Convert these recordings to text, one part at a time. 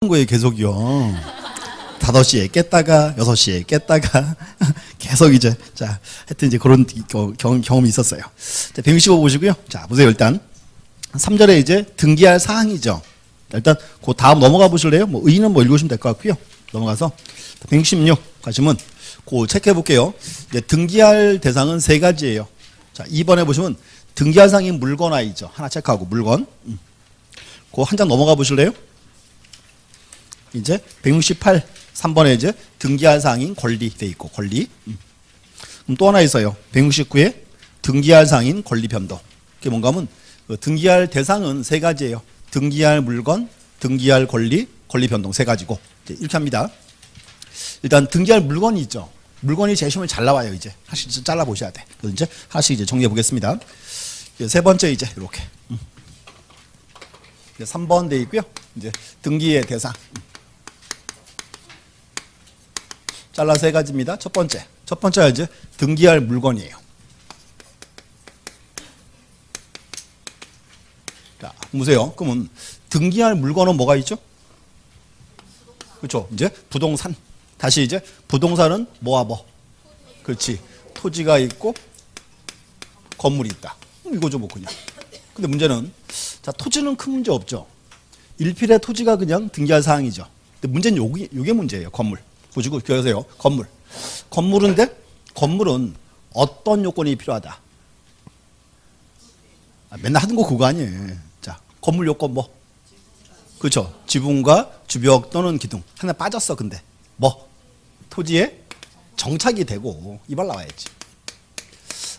거예요, 계속이요. 5시에 깼다가 6시에 깼다가 계속 이제 자 하여튼 이제 그런 경험이 있었어요. 자, 165 보시고요. 자 보세요. 일단 3절에 이제 등기할 사항이죠. 일단 그 다음 넘어가 보실래요? 뭐 의의는 뭐 읽으시면 될 것 같고요. 넘어가서 166 가시면 그 체크해 볼게요. 이제 등기할 대상은 3가지예요. 자 2번에 보시면 등기할 사항이 물건 I죠. 하나 체크하고 물건. 그 한 장 넘어가 보실래요? 이제 168 3번에 이제 등기할 사항인 권리 돼 있고 권리. 그럼 또 하나 있어요. 169에 등기할 사항인 권리 변동. 그게 뭔가 하면 등기할 대상은 3가지예요. 등기할 물건, 등기할 권리, 권리 변동 3가지고 이렇게 합니다. 일단 등기할 물건이 있죠. 물건이 제 시험에 잘 나와요. 이제 하나씩 잘라 보셔야 돼. 그래서 이제 하나씩 이제 정리해 보겠습니다. 3번째 이제 이렇게 3번 돼 있고요. 이제 등기의 대상. 잘라 3가지입니다. 첫 번째가 이제 등기할 물건이에요. 자, 보세요. 그러면 등기할 물건은 뭐가 있죠? 그렇죠. 이제 부동산. 다시 이제 부동산은 뭐와 뭐? 그렇지. 토지가 있고 건물이 있다. 이거죠, 뭐 그냥. 근데 문제는 자, 토지는 큰 문제 없죠. 일필의 토지가 그냥 등기할 사항이죠. 근데 문제는 요게 문제예요. 건물. 보시고 기억하세요. 건물인데 건물은 어떤 요건이 필요하다. 맨날 하던 거 그거 아니에요. 자, 건물 요건 뭐? 그렇죠. 지붕과 주벽 또는 기둥. 하나 빠졌어. 근데 뭐? 토지에 정착이 되고 이발 나와야지.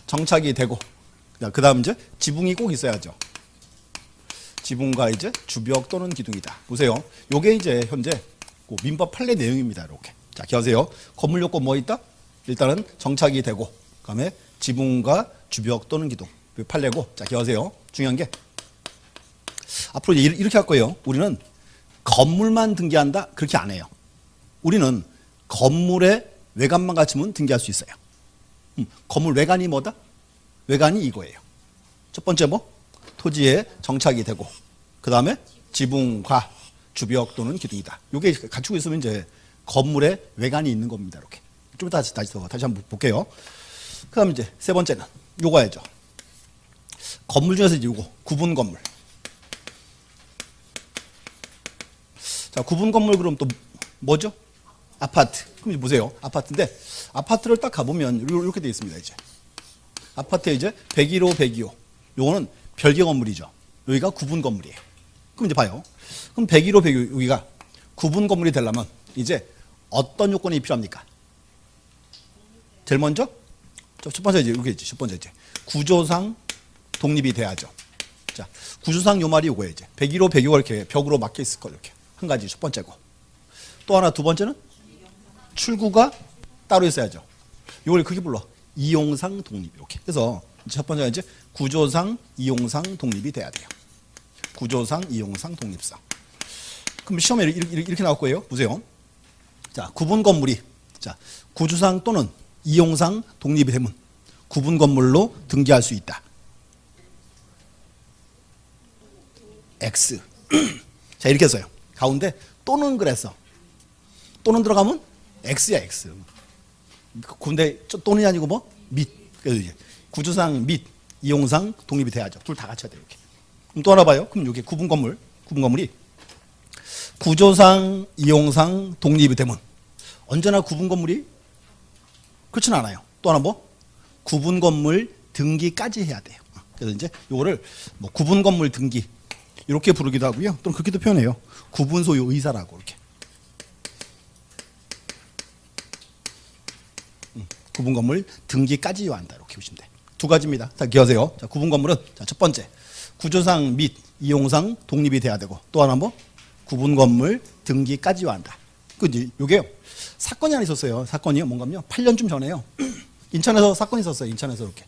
정착이 되고. 그 다음 이제 지붕이 꼭 있어야죠. 지붕과 이제 주벽 또는 기둥이다. 보세요. 요게 이제 현재 민법 판례 내용입니다. 이렇게. 자, 기억하세요. 건물 요건 뭐 있다? 일단은 정착이 되고, 그다음에 지붕과 주벽 또는 기둥. 판례고. 자, 기억하세요. 중요한 게 앞으로 이렇게 할 거예요. 우리는 건물만 등기한다? 그렇게 안 해요. 우리는 건물의 외관만 갖추면 등기할 수 있어요. 건물 외관이 뭐다? 외관이 이거예요. 첫 번째 뭐? 토지에 정착이 되고, 그 다음에 지붕과 주벽 또는 기둥이다. 이게 갖추고 있으면 이제 건물의 외관이 있는 겁니다. 이렇게. 좀 다시 한번 볼게요. 그 다음 이제 3번째는 요거 해야죠. 건물 중에서 이제 요거 구분 건물. 자, 구분 건물 그럼 또 뭐죠? 아파트. 그럼 이제 보세요. 아파트인데 아파트를 딱 가보면 이렇게 되어 있습니다. 이제 아파트에 이제 101호, 102호. 요거는 별개 건물이죠. 여기가 구분 건물이에요. 그럼 이제 봐요. 그럼 101호, 102호 여기가 구분 건물이 되려면 이제 어떤 요건이 필요합니까? 제일 먼저 첫 번째 이제 이게 첫 번째 이제 구조상 독립이 돼야죠. 자, 구조상 요 말이 요거예요. 이제 101호, 102호가 이렇게 벽으로 막혀 있을 거 이렇게 한 가지 첫 번째고. 또 하나 두 번째는 출구가 따로 있어야죠. 요걸 그렇게 불러. 이용상 독립 이렇게. 그래서 첫 번째가 이제 구조상 이용상 독립이 돼야 돼요. 구조상 이용상 독립상. 그럼 시험에 이렇게 나올 거예요. 보세요. 자, 구분 건물이 자, 구조상 또는 이용상 독립이 되면 구분 건물로 등기할 수 있다. X. 자, 이렇게 했어요. 가운데 또는 그랬어. 또는 들어가면 X야, X. 근데 또는이 아니고 뭐? 및. 그래서 이제 구조상 및 이용상 독립이 돼야죠. 둘 다 갖춰야 돼요. 이렇게. 그럼 또 하나 봐요. 그럼 이게 구분 건물이 구조상 이용상 독립이 되면 언제나 구분 건물이 그렇진 않아요. 또 하나 뭐? 구분 건물 등기까지 해야 돼요. 그래서 이제 요거를 뭐 구분 건물 등기 이렇게 부르기도 하고요. 또는 그렇게도 표현해요. 구분 소유 의사라고 이렇게. 구분 건물 등기까지 요한다. 이렇게 보시면 돼. 2가지입니다. 자, 기억하세요. 자, 구분 건물은 자, 첫 번째 구조상 및 이용상 독립이 돼야 되고, 또 하나 뭐? 구분 건물 등기까지 요한다. 그 요게요. 사건이 하나 있었어요. 사건이요. 뭔가요? 8년쯤 전에요. 인천에서 사건이 있었어요. 인천에서 이렇게.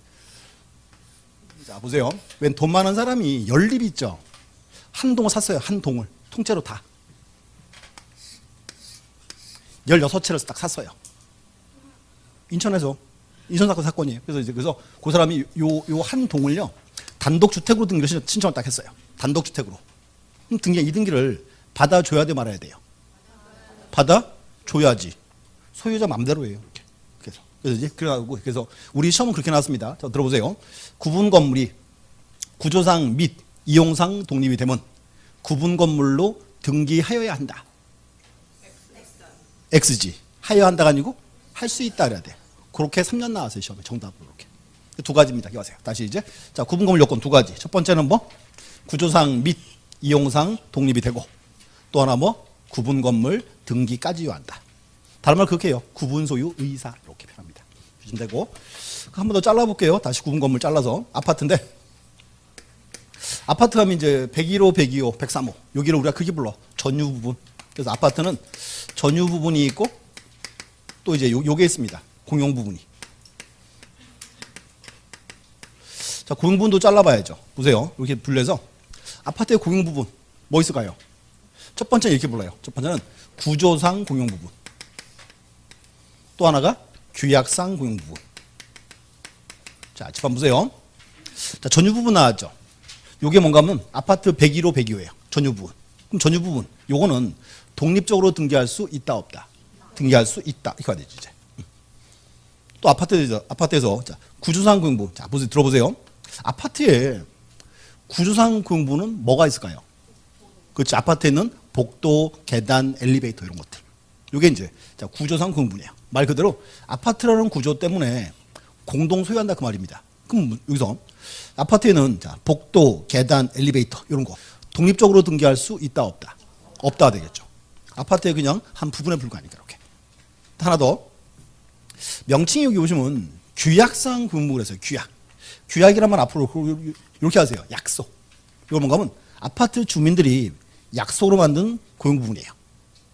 자, 보세요. 웬 돈 많은 사람이 연립 있죠. 한 동을 샀어요. 한 동을. 통째로 다. 16채를 딱 샀어요. 인천에서. 인천 사건이에요. 그래서 그 사람이 요 한 동을요. 단독주택으로 등기를 신청을 딱 했어요. 단독주택으로. 그럼 이 등기를 받아줘야 돼 말아야 돼요. 받아줘야지. 소유자 맘대로예요. 이렇게. 그래서 이제 그래서 우리 시험은 그렇게 나왔습니다. 자, 들어보세요. 구분 건물이 구조상 및 이용상 독립이 되면 구분 건물로 등기하여야 한다. X지. 하여야 한다가 아니고 할 수 있다 그래야 돼. 그렇게 3년 나왔어요. 시험에 정답으로 이렇게. 두 가지입니다. 기억하세요. 다시 이제 자 구분 건물 요건 두 가지. 첫 번째는 뭐 구조상 및 이용상 독립이 되고 또 하나 뭐 구분 건물 등기까지 한다. 다른 말 그렇게 해요. 구분 소유 의사 이렇게 표현합니다. 주시면 되고 한 번 더 잘라볼게요. 다시 구분 건물 잘라서 아파트인데 아파트 하면 이제 101호, 102호, 103호 여기를 우리가 크게 불러 전유 부분. 그래서 아파트는 전유 부분이 있고 또 이제 요게 있습니다. 공용 부분이. 자, 공용 부분도 잘라봐야죠. 보세요. 이렇게 분리해서 아파트의 공용 부분 뭐 있을까요? 첫 번째 이렇게 불러요. 첫 번째는 구조상 공용 부분. 또 하나가 규약상 공용 부분. 자, 집안 보세요. 자, 전유 부분 나왔죠. 요게 뭔가 하면 아파트 101호, 102호예요. 전유 부분. 그럼 전유 부분 요거는 독립적으로 등기할 수 있다 없다. 등기할 수 있다. 이렇게 되죠 이제. 또 아파트에서 자, 구조상 공용 부분. 자, 들어보세요. 아파트에 구조상 공용 부분은 뭐가 있을까요? 그렇지. 아파트에는 복도, 계단, 엘리베이터 이런 것들. 요게 이제 자, 구조상 공용 부분이에요. 말 그대로 아파트라는 구조 때문에 공동 소유한다 그 말입니다. 그럼 여기서 아파트에는 자, 복도, 계단, 엘리베이터 이런 거 독립적으로 등기할 수 있다 없다. 없다 되겠죠. 아파트의 그냥 한 부분에 불과하니까 이렇게. 하나 더 명칭이 여기 보시면 규약상 공부를 했어요. 규약이라면 앞으로 이렇게 하세요. 약속. 이거 뭔가 하면 아파트 주민들이 약속으로 만든 고용 부분이에요.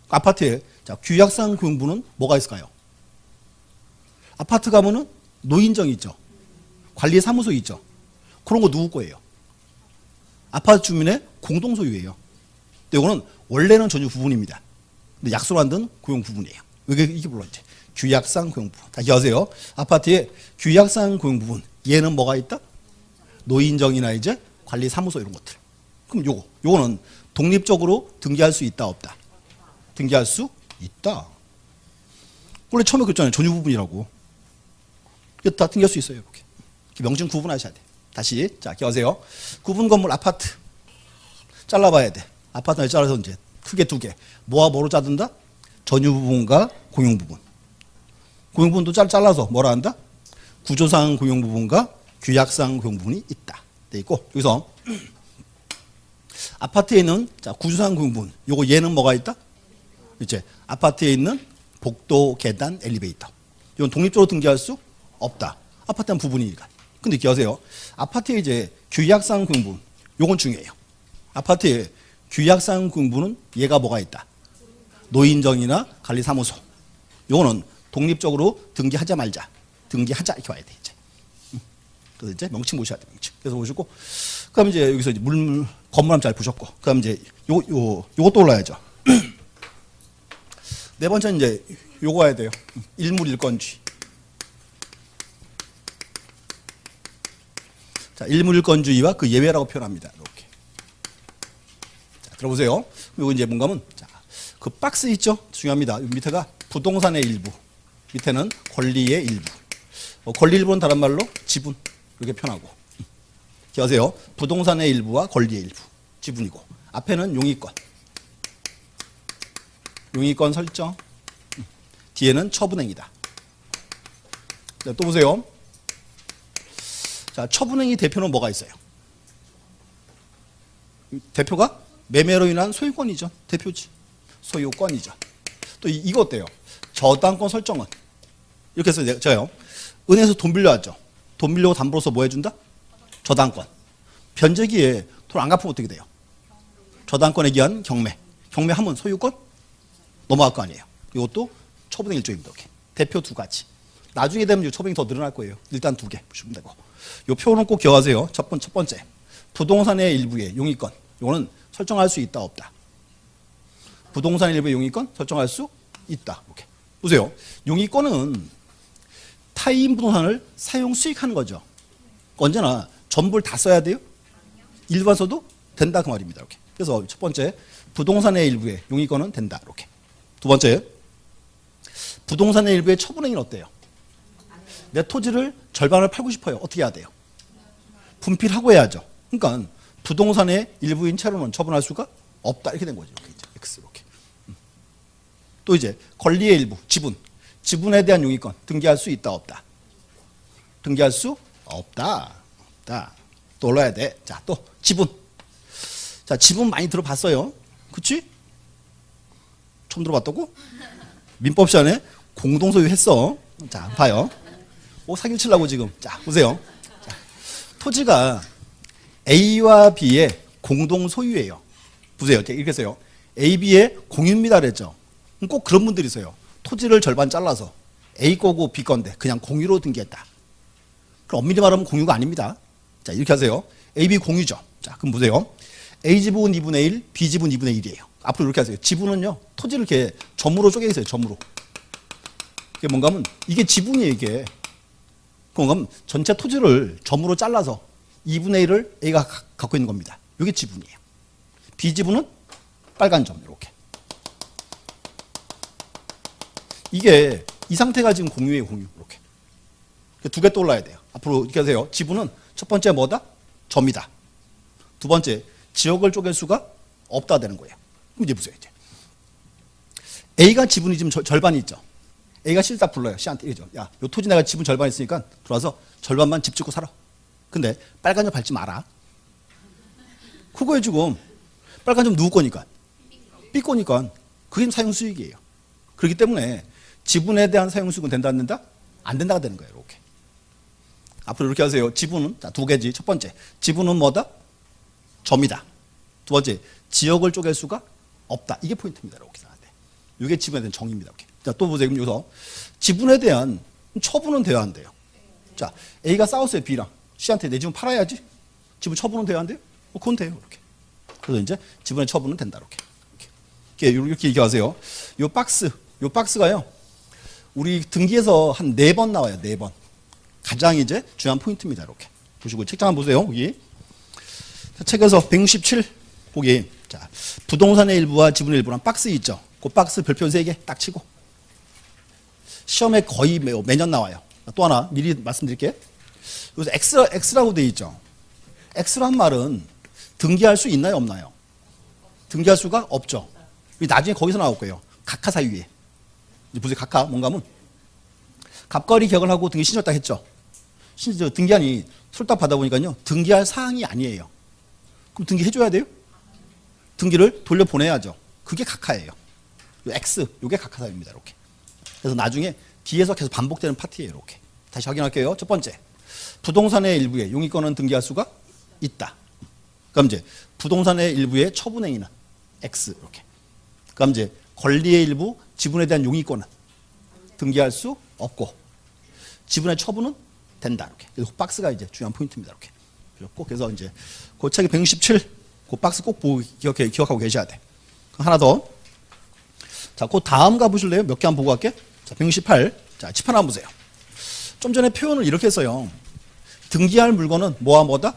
아파트에 자, 규약상 고용 부분은 뭐가 있을까요? 아파트 가면은 노인정이 있죠. 관리사무소 있죠. 그런 거 누구 거예요? 아파트 주민의 공동 소유예요. 근데 이거는 원래는 전유 부분입니다. 근데 약속으로 만든 고용 부분이에요. 이게 물론 이제 규약상 고용 부분. 다 기억하세요. 아파트에 규약상 고용 부분. 얘는 뭐가 있다? 노인정이나 이제 관리사무소 이런 것들. 그럼 요거는 독립적으로 등기할 수 있다 없다. 등기할 수 있다. 원래 처음에 그랬잖아요. 전유 부분이라고. 이거 다 등기할 수 있어요. 이렇게. 명칭 구분하셔야 돼. 다시 자 기억하세요. 구분 건물 아파트 잘라봐야 돼. 아파트를 잘라서 이제 크게 두 개. 뭐와 뭐로 자른다? 전유 부분과 공용 부분. 공용 부분도 잘라서 뭐라 한다? 구조상 공용 부분과 규약상 공용 부분이 있다. 돼 있고 여기서 아파트에 있는 자 구조상 공용 부분. 요거 얘는 뭐가 있다? 이제 아파트에 있는 복도, 계단, 엘리베이터. 이건 독립적으로 등기할 수 없다. 아파트는 부분이니까. 근데 기억하세요. 아파트에 이제 규약상 공용 부분. 요건 중요해요. 아파트에 규약상 공용 부분은 얘가 뭐가 있다? 노인정이나 관리사무소. 요거는 독립적으로 등기하자 말자. 등기하자 이렇게 와야 돼 이제. 그래서 이제 명칭 보셔야 돼 명칭. 그래서 보시고, 그다음 이제 여기서 이제 건물 한번 잘 보셨고, 그다음 이제 요것도 올라야죠. 네 번째는 이제 요거 와야 돼요. 일물일건주의. 자, 일물일건주의와 그 예외라고 표현합니다. 이렇게. 자, 들어보세요. 요거 이제 뭔가 하면 자, 그 박스 있죠? 중요합니다. 밑에가 부동산의 일부, 밑에는 권리의 일부. 권리 일부는 다른 말로 지분 이렇게 표현하고. 기억하세요. 부동산의 일부와 권리의 일부, 지분이고 앞에는 용의권. 용의권 설정. 뒤에는 처분행위다. 자, 또 보세요. 자, 처분행위 대표는 뭐가 있어요? 대표가 매매로 인한 소유권이죠. 대표지. 소유권이죠. 또 이거 어때요? 저당권 설정은 이렇게 해서 제가요. 은행에서 돈 빌려왔죠. 돈 빌려고 담보로서 뭐 해준다? 저당권. 변제기에 돈 안 갚으면 어떻게 돼요? 저당권에 기한 경매. 경매하면 소유권 넘어갈 거 아니에요. 이것도 처분행 일종입니다. 이렇게. 대표 두 가지. 나중에 되면 처분이 더 늘어날 거예요. 일단 두 개 보시면 되고. 이 표는 꼭 기억하세요. 첫 번째. 부동산의 일부의 용의권. 이거는 설정할 수 있다 없다. 부동산의 일부의 용의권 설정할 수 있다. 이렇게. 보세요. 용의권은 타인 부동산을 사용 수익하는 거죠. 언제나 전부를 다 써야 돼요? 일부만 써도 된다 그 말입니다. 이렇게. 그래서 첫 번째 부동산의 일부의 용의권은 된다. 이렇게. 두 번째, 부동산의 일부의 처분행위는 어때요? 내 토지를 절반을 팔고 싶어요. 어떻게 해야 돼요? 분필하고 해야죠. 그러니까 부동산의 일부인 채로는 처분할 수가 없다. 이렇게 된 거죠. 이렇게 이제 X 이렇게. 또 이제 권리의 일부, 지분. 지분에 대한 용의권 등기할 수 있다 없다. 등기할 수 없다. 없다. 또 올라야 돼. 자, 또 지분. 자, 지분 많이 들어봤어요. 그치? 처음 들어봤다고? 민법 시간에 공동소유 했어. 자, 봐요. 사기를 치려고 지금. 자, 보세요. 자, 토지가 A와 B의 공동소유예요. 보세요. 이렇게 해서요. A, B의 공유입니다. 그랬죠. 꼭 그런 분들이 있어요. 토지를 절반 잘라서 A 거고 B 건데 그냥 공유로 등기했다. 그럼 엄밀히 말하면 공유가 아닙니다. 자, 이렇게 하세요. A, B 공유죠. 자, 그럼 보세요. A 지분 2분의 1, B 지분 2분의 1이에요. 앞으로 이렇게 하세요. 지분은요, 토지를 이렇게 점으로 쪼개 있어요. 점으로. 이게 뭔가 하면 이게 지분이에요. 이게. 뭔가 하면 전체 토지를 점으로 잘라서 2분의 1을 A가 갖고 있는 겁니다. 이게 지분이에요. B 지분은 빨간 점 이렇게. 이게 이 상태가 지금 공유예요. 공유. 이렇게. 두 개 떠올라야 돼요. 앞으로 이렇게 하세요. 지분은 첫 번째 뭐다? 점이다. 두 번째, 지역을 쪼갤 수가 없다 되는 거예요. 그럼 이제 보세요. 이제 A가 지분이 지금 절반이 있죠. A가 C를 딱 불러요. C한테 이러죠. 야, 요 토지 내가 지분 절반 있으니까 들어와서 절반만 집 짓고 살아. 근데 빨간 점 밟지 마라. 그거에 지금 빨간 점 누구 거니까? B 거니까 그게 사용수익이에요. 그렇기 때문에 지분에 대한 사용수익은 된다 안 된다? 안 된다가 되는 거예요. 이렇게. 앞으로 이렇게 하세요. 지분은 자, 두 개지. 첫 번째, 지분은 뭐다? 점이다. 두 번째, 지역을 쪼갤 수가 없다. 이게 포인트입니다. 이렇게 생각하는데. 이게 지분에 대한 정의입니다. 이렇게. 자, 또 보세요. 그럼 여기서 지분에 대한 처분은 돼야 한대요. 자, A가 싸웠어요. B랑. C한테 내 지분 팔아야지. 지분 처분은 돼야 한대요. 그건 돼요. 이렇게. 그래서 이제 지분의 처분은 된다. 이렇게 얘기하세요. 요 박스가요. 우리 등기에서 한 4번 나와요. 4번. 가장 이제 중요한 포인트입니다. 이렇게. 보시고 책장 한번 보세요. 거기. 책에서 167 거기. 자, 부동산의 일부와 지분의 일부란 박스 있죠. 그 박스 별표 3개 딱 치고. 시험에 거의 매년 나와요. 또 하나 미리 말씀드릴게요. 여기서 X라고 돼 있죠. X란 말은 등기할 수 있나요, 없나요? 등기할 수가 없죠. 나중에 거기서 나올 거예요. 각하 사유에. 이제 보세요. 각하 뭔가 하면 갑과리 기억을 하고 등기 신청했다 했죠. 등기한이 솔딱 받아보니까요. 등기할 사항이 아니에요. 그럼 등기해줘야 돼요? 등기를 돌려보내야죠. 그게 각하예요. X, 이게 각하 사유입니다. 이렇게. 그래서 나중에 뒤에서 계속 반복되는 파트예요. 이렇게. 다시 확인할게요. 첫 번째, 부동산의 일부에 용의권은 등기할 수가 있다. 그럼 이제 부동산의 일부의 처분행위는 X 이렇게. 그럼 이제 권리의 일부, 지분에 대한 용의권은 등기할 수 없고 지분의 처분은 된다. 이렇게. 그래서 박스가 이제 중요한 포인트입니다. 이렇게. 그래서 이제 그 책이 167, 그 박스 꼭 기억하고 계셔야 돼. 하나 더. 자, 그 다음 가보실래요? 몇 개 한번 보고 갈게. 자, 168. 자, 집 하나 보세요. 좀 전에 표현을 이렇게 했어요. 등기할 물건은 뭐와 뭐다?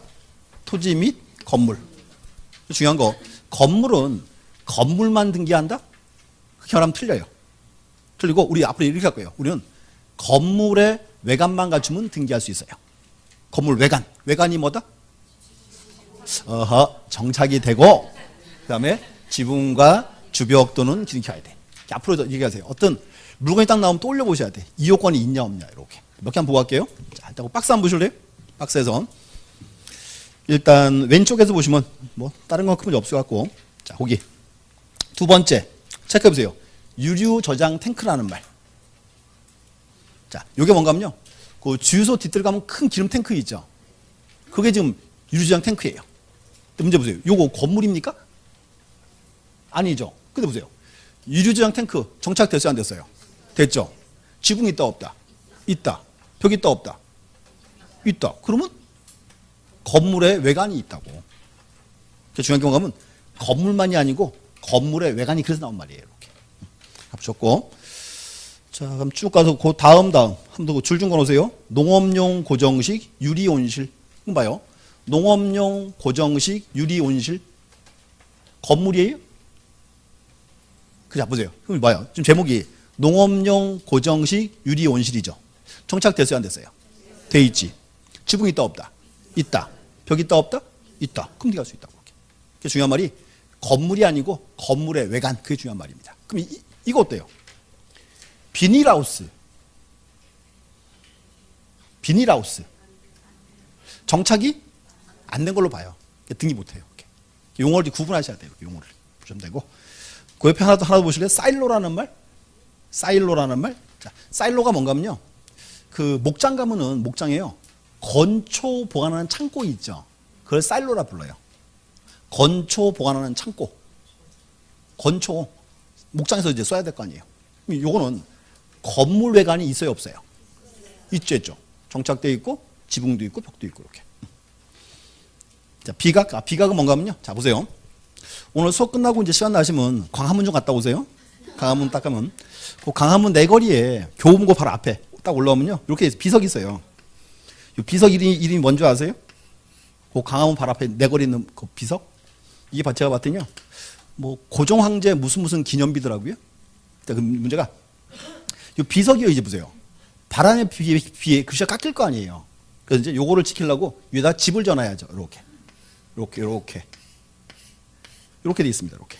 토지 및 건물. 중요한 거. 건물은 건물만 등기한다? 그렇게 말하면 틀려요. 틀리고 우리 앞으로 이렇게 할 거예요. 우리는 건물의 외관만 갖추면 등기할 수 있어요. 건물 외관. 외관이 뭐다? 정착이 되고 그다음에 지붕과 주벽 또는 기둥켜야 돼. 앞으로 얘기하세요. 어떤 물건이 딱 나오면 또 올려보셔야 돼. 이 요건이 있냐 없냐 이렇게. 몇 개 한번 보고 갈게요. 자, 일단 박스 한번 보실래요? 박스에서 일단 왼쪽에서 보시면 뭐 다른 건 크게 없을 것 같고, 자, 거기 두 번째 체크해 보세요. 유류 저장 탱크라는 말. 자, 요게 뭔가면요. 그 주유소 뒷뜰 가면 큰 기름 탱크 있죠. 그게 지금 유류 저장 탱크예요. 근데 문제 보세요. 요거 건물입니까? 아니죠. 근데 보세요. 유류 저장 탱크 정착됐어요, 안 됐어요? 됐죠. 지붕 있다 없다? 있다. 벽 있다 없다? 있다. 그러면 건물의 외관이 있다고. 중요한 경우가 하면 건물만이 아니고 건물의 외관이 그래서 나온 말이에요. 이렇게. 보셨고. 자, 그럼 쭉 가서 그 다음 한번 줄 좀 걸어오세요. 농업용 고정식 유리 온실. 한번 봐요. 농업용 고정식 유리 온실. 건물이에요? 그자 보세요. 그럼 뭐예요? 지금 제목이 농업용 고정식 유리 온실이죠. 정착됐어요, 안 됐어요? 돼 있지. 지붕 있다 없다? 있다. 벽 있다 없다? 있다. 그럼 네가 할 수 있다고. 그게 중요한 말이 건물이 아니고 건물의 외관, 그게 중요한 말입니다. 그럼 이거 어때요? 비닐하우스. 비닐하우스. 정착이 안 된 걸로 봐요. 등기 못해요. 용어를 구분하셔야 돼요. 용어를 보시면 되고. 그 옆에 하나 더 보실래요? 사일로라는 말? 사일로라는 말? 자, 사일로가 뭔가면요. 그 목장 가면은 목장에요. 건초 보관하는 창고 있죠. 그걸 사일로라 불러요. 건초 보관하는 창고. 건초. 목장에서 이제 써야 될 거 아니에요. 요거는 건물 외관이 있어요, 없어요? 있죠, 있죠. 정착되어 있고, 지붕도 있고, 벽도 있고, 이렇게. 자, 비각. 비각은 뭔가면요. 자, 보세요. 오늘 수업 끝나고 이제 시간 나시면 광화문 좀 갔다 오세요. 광화문 딱 가면. 그 광화문 내거리에 교보문고 바로 앞에 딱 올라오면요. 이렇게 비석이 있어요. 이 비석 이름이 뭔지 아세요? 그 광화문 바로 앞에 내거리 있는 그 비석? 이게 제가 봤더니요. 뭐 고종황제 무슨 기념비더라고요. 그 문제가 이 비석이요. 이제 보세요. 바람에 비에 글씨가 깎일 거 아니에요. 그래서 이제 요거를 지키려고 위에다 집을 전해야죠. 이렇게 돼 있습니다. 이렇게.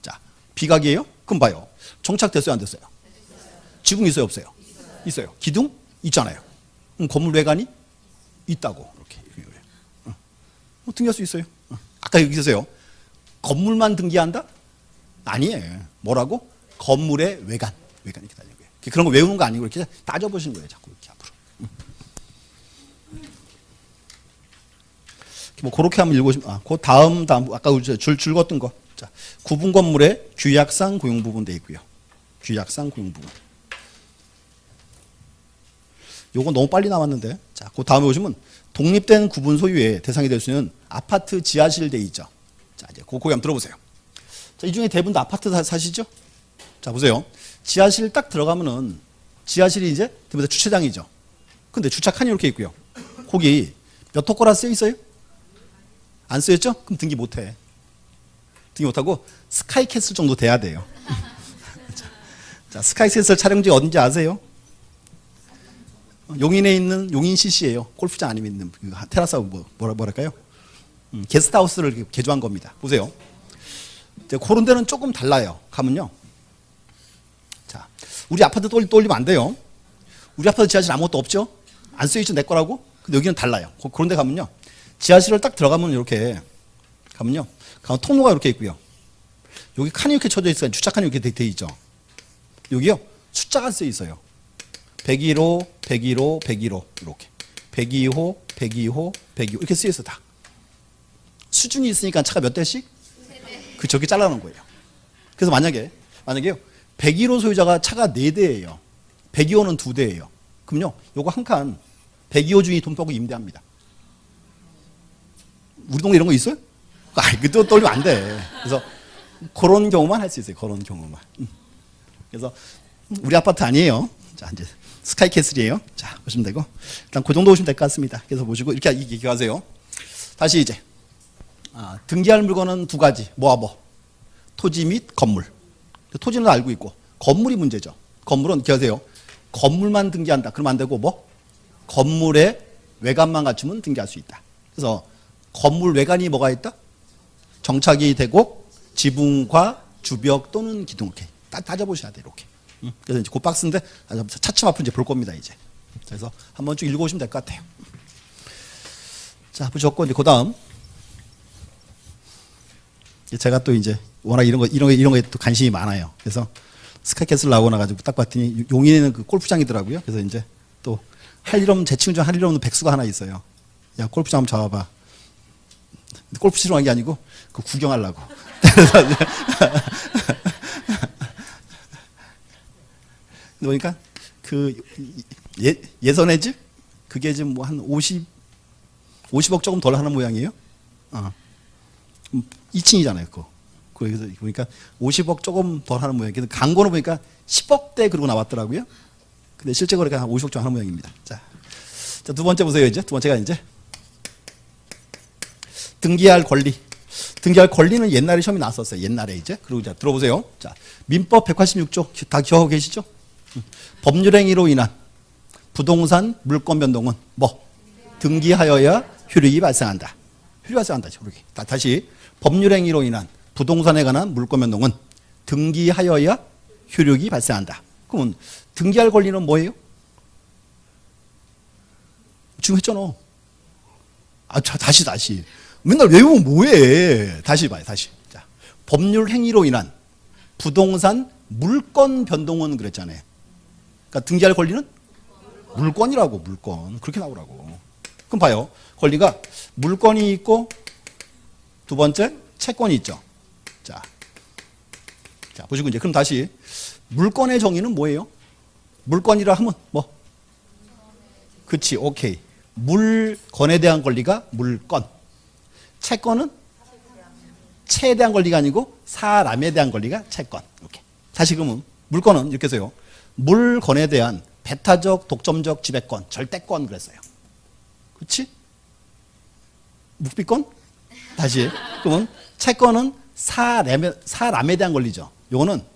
자, 비각이에요? 그럼 봐요. 정착됐어요, 안 됐어요? 지붕 있어요, 없어요? 있어요. 기둥 있잖아요. 그럼 건물 외관이 있다고. 이렇게. 등기할 수 있어요. 아까 여기 있어요. 건물만 등기한다? 아니에요. 뭐라고? 건물의 외관 이렇게 따지는 거예요. 그런 거 외우는 거 아니고 이렇게 따져보시는 거예요. 자꾸 이렇게 앞으로. 뭐 그렇게 한번 읽으시면 그 다음 아까 줄 걷던 거. 자, 구분 건물의 규약상 고용 부분 돼 있고요. 규약상 고용 부분. 요거 너무 빨리 나왔는데. 자, 그 다음에 보시면 독립된 구분 소유의 대상이 될 수 있는 아파트 지하실 돼 있죠. 자, 이제 그거 한번 들어보세요. 자, 이 중에 대부분 다 아파트 사시죠? 자, 보세요. 지하실 딱 들어가면은 지하실이 이제 대부분 다 주차장이죠. 근데 주차칸이 이렇게 있고요. 거기 몇 호거라 쓰여 있어요? 안 쓰였죠? 그럼 등기 못해. 등기 못하고 스카이캐슬 정도 돼야 돼요. 자, 스카이캐슬 촬영지 어딘지 아세요? 용인에 있는 용인 CC예요. 골프장 안에 있는 그 테라스하고 뭐랄까요? 게스트하우스를 개조한 겁니다. 보세요. 이제 그런 데는 조금 달라요. 가면요. 자, 우리 아파트 떠올리면 안 돼요. 우리 아파트 지하실 아무것도 없죠? 안 쓰여있죠, 내 거라고? 근데 여기는 달라요. 그런 데 가면요. 지하실을 딱 들어가면 이렇게 가면요. 가면 통로가 이렇게 있고요. 여기 칸이 이렇게 쳐져 있어요. 주차칸이 이렇게 돼 있죠. 여기요. 숫자가 쓰여 있어요. 101호, 101호, 101호 이렇게. 102호, 102호, 102호 이렇게 쓰여 있어 다. 수준이 있으니까 차가 몇 대씩? 그 저기 잘라놓은 거예요. 그래서 만약에요. 101호 소유자가 차가 4대예요. 102호는 2대예요. 그럼요. 요거 한 칸 102호 주인이 돈 빼고 임대합니다. 우리 동네 이런 거 있어요? 그또 떨리면 안 돼. 그래서 그런 경우만 할 수 있어요. 그런 경우만. 그래서 우리 아파트 아니에요. 자, 이제 스카이캐슬이에요. 자, 보시면 되고 일단 그 정도 보시면 될 것 같습니다. 그래서 보시고 이렇게 얘기하세요. 다시 이제 등기할 물건은 2가지. 뭐? 토지 및 건물. 토지는 알고 있고 건물이 문제죠. 건물은 이렇게 하세요. 건물만 등기한다. 그러면 안 되고 뭐? 건물의 외관만 갖추면 등기할 수 있다. 그래서 건물 외관이 뭐가 있다? 정착이 되고 지붕과 주벽 또는 기둥 이렇게 따져보셔야 돼요. 이렇게. 그래서 이제 그 박스인데 차츰 앞으로 이제 볼 겁니다. 이제. 그래서 한번 쭉 읽어보시면 될 것 같아요. 자, 보셨고 이제 그 다음 제가 또 이제 워낙 이런 거에 또 관심이 많아요. 그래서 스카이캐슬 나오고 나가지고 딱 봤더니 용인에는 그 골프장이더라고요. 그래서 이제 또 할 일 없는 제 친구 중 할 일 없는 백수가 하나 있어요. 야, 골프장 한번 잡아봐. 골프 치러 간 게 아니고 그 구경하려고. 그러니까 그 예선의 집 그게 지금 뭐 한 50억 조금 덜 하는 모양이에요. 2층이잖아요, 그거. 그래서 보니까 50억 조금 덜 하는 모양이에요. 그래서 광고는 보니까 10억대 그러고 나왔더라고요. 근데 실제 거래가 한 50억 정도 하는 모양입니다. 자, 두 번째 보세요. 이제 두 번째가 이제 등기할 권리. 등기할 권리는 옛날에 시험이 나왔었어요. 옛날에 이제. 그리고 자, 들어보세요. 자, 민법 186조 다 기억하고 계시죠? 법률행위로 인한 부동산 물권 변동은 뭐? 등기하여야 효력이 발생한다. 효력이 발생한다. 효력이. 다시 법률행위로 인한 부동산에 관한 물권 변동은 등기하여야 효력이 발생한다. 그러면 등기할 권리는 뭐예요? 지금 했잖아. 다시. 맨날 외우면 뭐해. 다시 봐요, 다시. 자, 법률 행위로 인한 부동산 물권 변동은 그랬잖아요. 그러니까 등기할 권리는 물권이라고, 물권. 그렇게 나오라고. 그럼 봐요. 권리가 물권이 있고, 두 번째, 채권이 있죠. 자, 보시고 이제, 그럼 다시. 물권의 정의는 뭐예요? 물권이라 하면 뭐? 그치, 오케이. 물건에 대한 권리가 물건. 채권은 채에 대한 권리가 아니고 사람에 대한 권리가 채권. 이렇게. 다시 그러면 물건은 이렇게 해서요. 물건에 대한 배타적, 독점적 지배권, 절대권 그랬어요. 그렇지? 묵비권? 다시. 그러면 채권은 사람에 대한 권리죠. 요건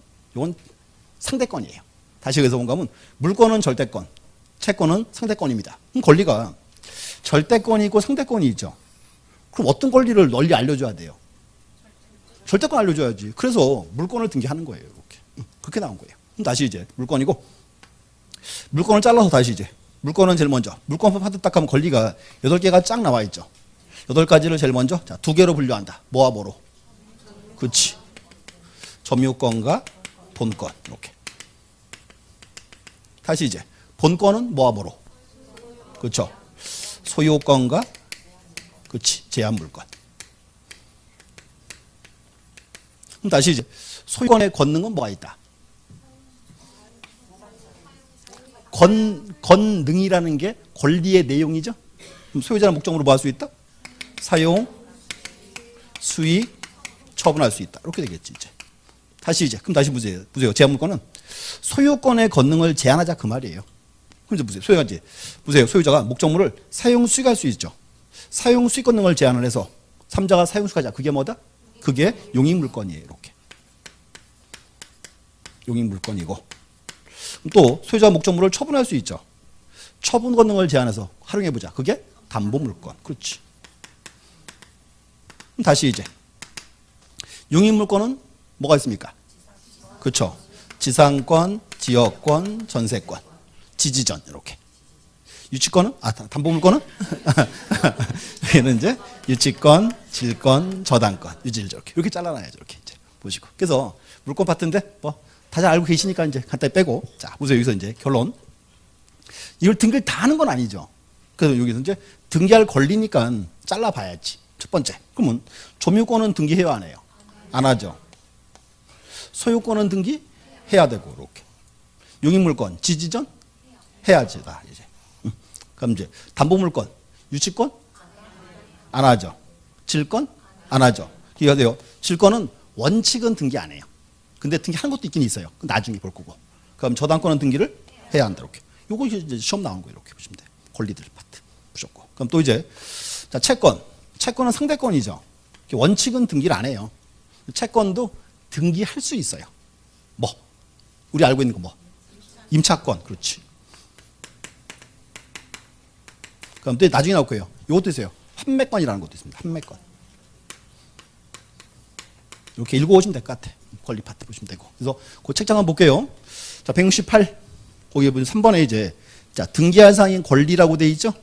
상대권이에요. 다시 그래서 뭔가 하면 물권은 절대권, 채권은 상대권입니다. 그럼 권리가 절대권이 있고 상대권이 있죠. 그럼 어떤 권리를 널리 알려줘야 돼요? 절대권 알려줘야지. 그래서 물권을 등기하는 거예요. 이렇게. 그렇게 나온 거예요. 그럼 다시 이제 물권이고, 물권을 잘라서 다시 이제 물권은 제일 먼저 물권법 하드 딱 하면 권리가 8개가 쫙 나와 있죠. 8가지를 제일 먼저 자, 2개로 분류한다. 뭐와 뭐로? 그렇지. 점유권과 본권. 이렇게. 다시 이제 본권은 뭐와 뭐로? 그렇죠. 소유권과 그렇지. 제한물권. 그럼 다시 이제 소유권의 권능은 뭐가 있다? 권능이라는 게 권리의 내용이죠. 그럼 소유자는 목적으로 뭐 할 수 있다? 사용, 수익, 처분할 수 있다. 이렇게 되겠지 이제. 다시 이제 그럼 다시 보세요. 제한물권은 소유권의 권능을 제한하자 그 말이에요. 그럼 이제 보세요. 소유자가 목적물을 사용, 수익할 수 있죠. 사용, 수익 권능을 제한을 해서 3자가 사용, 수익하자. 그게 뭐다? 그게 용익물권이에요. 이렇게. 용익물권이고. 또 소유자 목적물을 처분할 수 있죠. 처분 권능을 제한해서 활용해보자. 그게 담보물권. 그렇지. 그럼 다시 이제 용익물권은 뭐가 있습니까? 그렇죠. 지상권, 지역권, 전세권, 지지전 이렇게. 유치권은 담보물권은 여기는 이제 유치권, 질권, 저당권, 유질 이렇게 잘라놔야죠. 이렇게 이제 보시고. 그래서 물권 파트인데 뭐 다들 알고 계시니까 이제 간단히 빼고. 자, 보세요. 여기서 이제 결론. 이걸 등기를 다 하는 건 아니죠. 그래서 여기서 이제 등기할 권리니까 잘라봐야지. 첫 번째. 그러면 점유권은 등기해야 안 해요? 안 하죠. 소유권은 등기해야 되고 이렇게. 용익물권, 지지전 해야지 다 이제. 그럼 이제 담보물권, 유치권 안 하죠. 질권 안 하죠. 기억하세요. 질권은 원칙은 등기 안 해요. 근데 등기하는 것도 있긴 있어요. 나중에 볼 거고. 그럼 저당권은 등기를 해야 한다. 이렇게. 요거 이제 시험 나온 거 이렇게 보시면 돼요. 권리들 파트 보셨고. 그럼 또 이제 자, 채권. 채권은 상대권이죠. 원칙은 등기를 안 해요. 채권도 등기할 수 있어요. 뭐? 우리 알고 있는 거 뭐? 임차권. 그렇지. 그럼 또 나중에 나올 거예요. 이것도 있어요. 판매권이라는 것도 있습니다. 판매권. 이렇게 읽어오시면 될 것 같아. 권리 파트 보시면 되고. 그래서 그 책장 한번 볼게요. 자, 168. 거기에 보면 3번에 이제 자, 등기할 사항인 권리라고 돼 있죠?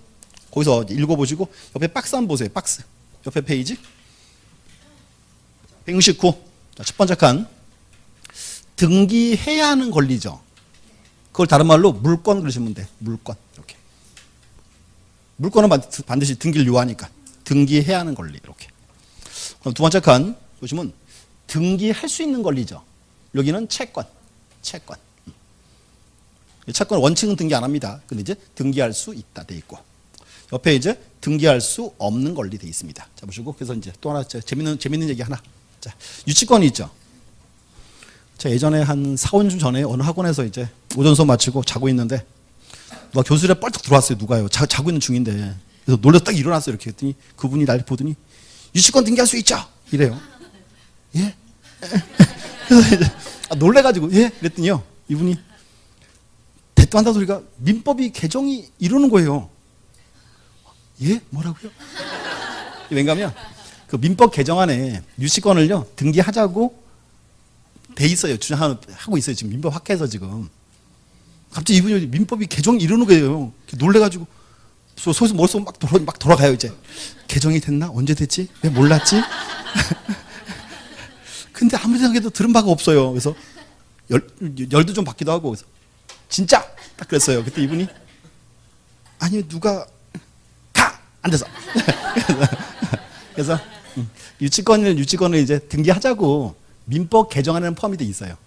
거기서 읽어보시고 옆에 박스 한번 보세요. 박스. 옆에 페이지. 169. 자, 첫 번째 칸. 등기해야 하는 권리죠. 그걸 다른 말로 물권 그러시면 돼. 물권. 이렇게. 물권은 반드시 등기를 요하니까. 등기해야 하는 권리. 이렇게. 그럼 두 번째 칸 보시면 등기할 수 있는 권리죠. 여기는 채권. 채권. 채권 원칙은 등기 안 합니다. 근데 이제 등기할 수 있다 돼 있고. 옆에 이제 등기할 수 없는 권리 돼 있습니다. 자, 보시고. 그래서 이제 또 하나 재밌는 얘기 하나. 자, 유치권이 있죠. 제가 예전에 한 4, 5년 전에 어느 학원에서 이제 오전 수업 마치고 자고 있는데 누가 교실에 뻘떡 들어왔어요. 누가요. 자고 있는 중인데. 그래서 놀라서 딱 일어났어요. 이렇게 했더니 그분이 날 보더니 유치권 등기할 수 있죠. 이래요. 예? 그래서 이제 놀래가지고 예? 그랬더니요. 이분이 대뜸 한다는 소리가 민법이 개정이 이루는 거예요. 예? 뭐라고요? 왜냐하면 그 민법 개정안에 유치권을요 등기하자고 돼 있어요. 주장하고 있어요. 지금 민법 학회에서 지금. 갑자기 이분이 민법이 개정 이루는 거예요. 놀래가지고 속에서 머릿속 막 돌아가요. 이제 개정이 됐나? 언제 됐지? 왜 몰랐지? 근데 아무리 생각해도 들은 바가 없어요. 그래서 열도 좀 받기도 하고 그래서 진짜 딱 그랬어요. 그때 이분이 아니 누가 가! 안 돼서 그래서 유치권을 이제 등기하자고 민법 개정안에는 포함이 돼 있어요.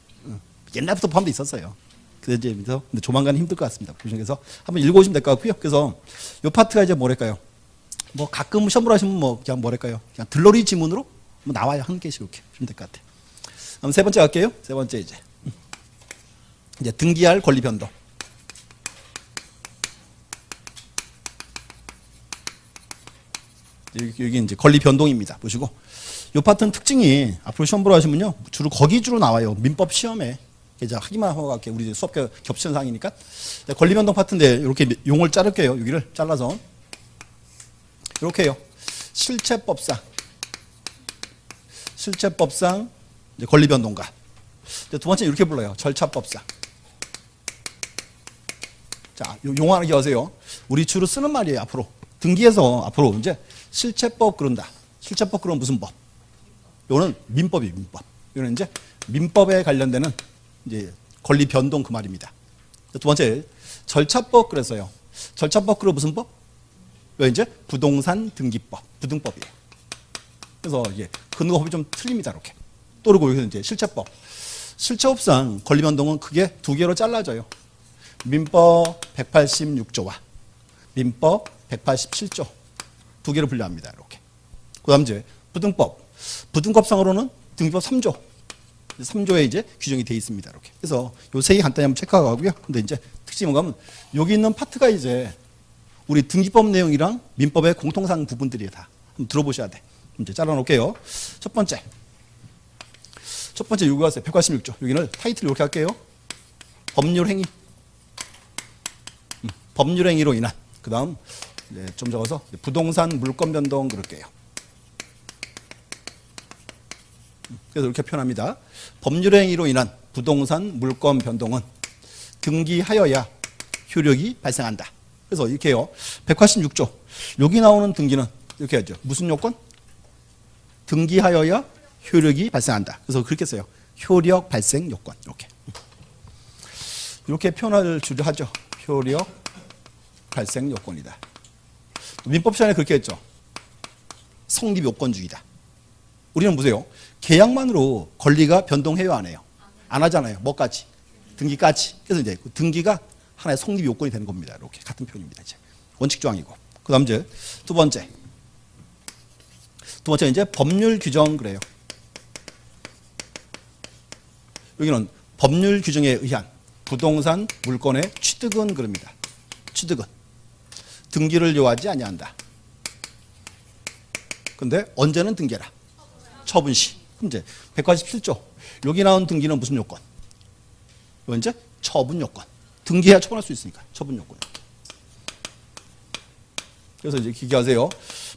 옛날부터 포함돼 있었어요. 그래서 근데 조만간 힘들 것 같습니다. 그래서 한번 읽어보시면 될 것 같고요. 그래서 이 파트가 이제 뭐랄까요? 뭐 가끔 시험 보러 하시면 뭐 그냥 뭐랄까요? 그냥 들러리 지문으로 뭐 나와요. 한 개씩 이렇게 보시면 될 것 같아요. 그럼 세 번째 갈게요. 세 번째 이제 등기할 권리 변동. 여기 이제 권리 변동입니다. 보시고 이 파트는 특징이 앞으로 시험 보러 하시면요 주로 나와요. 민법 시험에 이제 하기만 하고 갈게요. 우리 수업 겹치는 상이니까 권리 변동 파트인데 이렇게 용을 자를게요. 여기를 잘라서 이렇게 해요. 실체법상 이제 권리 변동가. 두 번째 이렇게 불러요. 절차법상. 자, 용어 하나 기억하세요. 우리 주로 쓰는 말이에요. 앞으로 등기에서 앞으로 이제 실체법 그런다. 실체법 그러면 무슨 법? 이거는 민법이에요. 민법. 이거는 이제 민법에 관련되는 이제 권리 변동 그 말입니다. 두 번째 절차법 그랬어요. 절차법 그러 무슨 법? 왜 이제 부동산 등기법, 부등법이에요. 그래서 이게 근거법이 좀 틀립니다. 이렇게. 또 그리고 여기서 이제 실체법. 실체법상 권리 변동은 크게 두 개로 잘라져요. 민법 186조와 민법 187조 두 개로 분류합니다. 이렇게. 그다음 이제 부등법. 부등법상으로는 등기법 3조. 3조에 이제 규정이 되어 있습니다. 이렇게. 그래서 요 세 개 간단히 한번 체크하고 가고요. 근데 이제 특징이 뭔가 하면 여기 있는 파트가 이제 우리 등기법 내용이랑 민법의 공통상 부분들이 다 한번 들어보셔야 돼. 이제 잘라 놓을게요. 첫 번째 요거 하세요. 186조. 여기는 타이틀 이렇게 할게요. 법률 행위. 법률 행위로 인한. 그다음 좀 적어서 부동산 물권 변동 그럴게요. 그래서 이렇게 표현합니다. 법률 행위로 인한 부동산 물권 변동은 등기하여야 효력이 발생한다. 그래서 이렇게 해요. 186조. 여기 나오는 등기는 이렇게 하죠. 무슨 요건? 등기하여야 효력이 발생한다. 그래서 그렇게 써요. 효력 발생 요건. 이렇게 표현할 줄을 하죠. 효력 발생 요건이다. 민법 시간에 그렇게 했죠. 성립 요건주의다. 우리는 보세요. 계약만으로 권리가 변동해요, 안 해요? 안 하잖아요. 뭐까지? 등기까지. 그래서 이제 등기가 하나의 성립 요건이 되는 겁니다. 이렇게 같은 표현입니다. 이제 원칙 조항이고. 그다음 이제 두 번째 이제 법률 규정 그래요. 여기는 법률 규정에 의한 부동산 물권의 취득은 그럽니다. 취득은 등기를 요하지 아니한다. 근데 언제는 등기라? 처분 시. 그럼 이제 187조. 여기 나온 등기는 무슨 요건? 이거 이제 처분 요건. 등기해야 처분할 수 있으니까 처분 요건. 그래서 이제 기억하세요.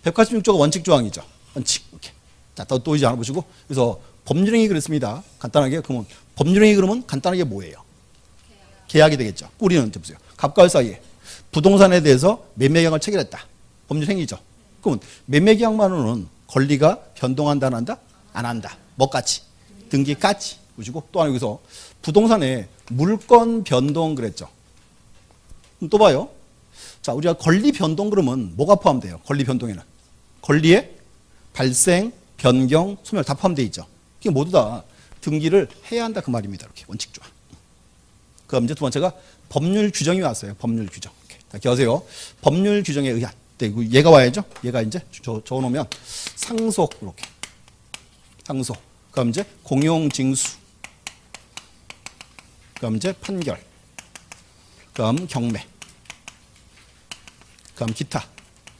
186조가 원칙 조항이죠. 원칙. 이렇게. 자, 또 이제 하나 보시고. 그래서 법률행위 그랬습니다. 간단하게 그러면 법률행위 그러면 간단하게 뭐예요? 계약이 되겠죠. 우리는 이제 보세요. 갑과 을 사이에 부동산에 대해서 매매계약을 체결했다. 법률행위죠. 그러면 매매계약만으로는 권리가 변동한다 안 한다? 안 한다. 뭐까지? 등기까지. 보시고 또 하나 여기서 부동산에 물권 변동 그랬죠. 또 봐요. 자, 우리가 권리 변동 그러면 뭐가 포함돼요? 권리 변동에는 권리의 발생, 변경, 소멸 다 포함되어 있죠. 이게 모두 다 등기를 해야 한다 그 말입니다. 이렇게 원칙 조항. 그다음 이제 두 번째가 법률 규정이 왔어요. 법률 규정. 자, 기억하세요. 법률 규정에 의한. 얘가 와야죠. 얘가 이제 적어놓으면 상속 이렇게. 상속. 그다음 이제 공용징수. 그다음 이제 판결. 그다음 경매. 그다음 기타.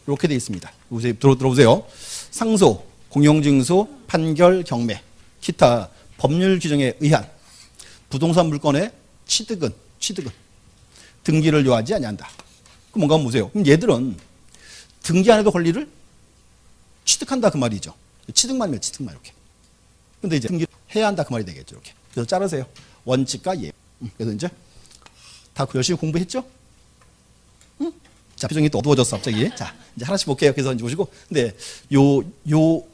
이렇게 되어 있습니다. 들어보세요. 상속. 공용증서, 판결, 경매, 기타 법률 규정에 의한 부동산 물건의 취득은 등기를 요하지 아니한다. 그럼 뭔가 보세요. 그럼 얘들은 등기 안 해도 권리를 취득한다 그 말이죠. 취득만 이렇게. 근데 이제 등기를 해야 한다 그 말이 되겠죠. 이렇게. 그래서 자르세요. 원칙과 예. 그래서 이제 다 열심히 공부했죠? 응? 자, 표정이 또 어두워졌어, 갑자기. 자, 이제 하나씩 볼게요. 그래서 이제 보시고. 근데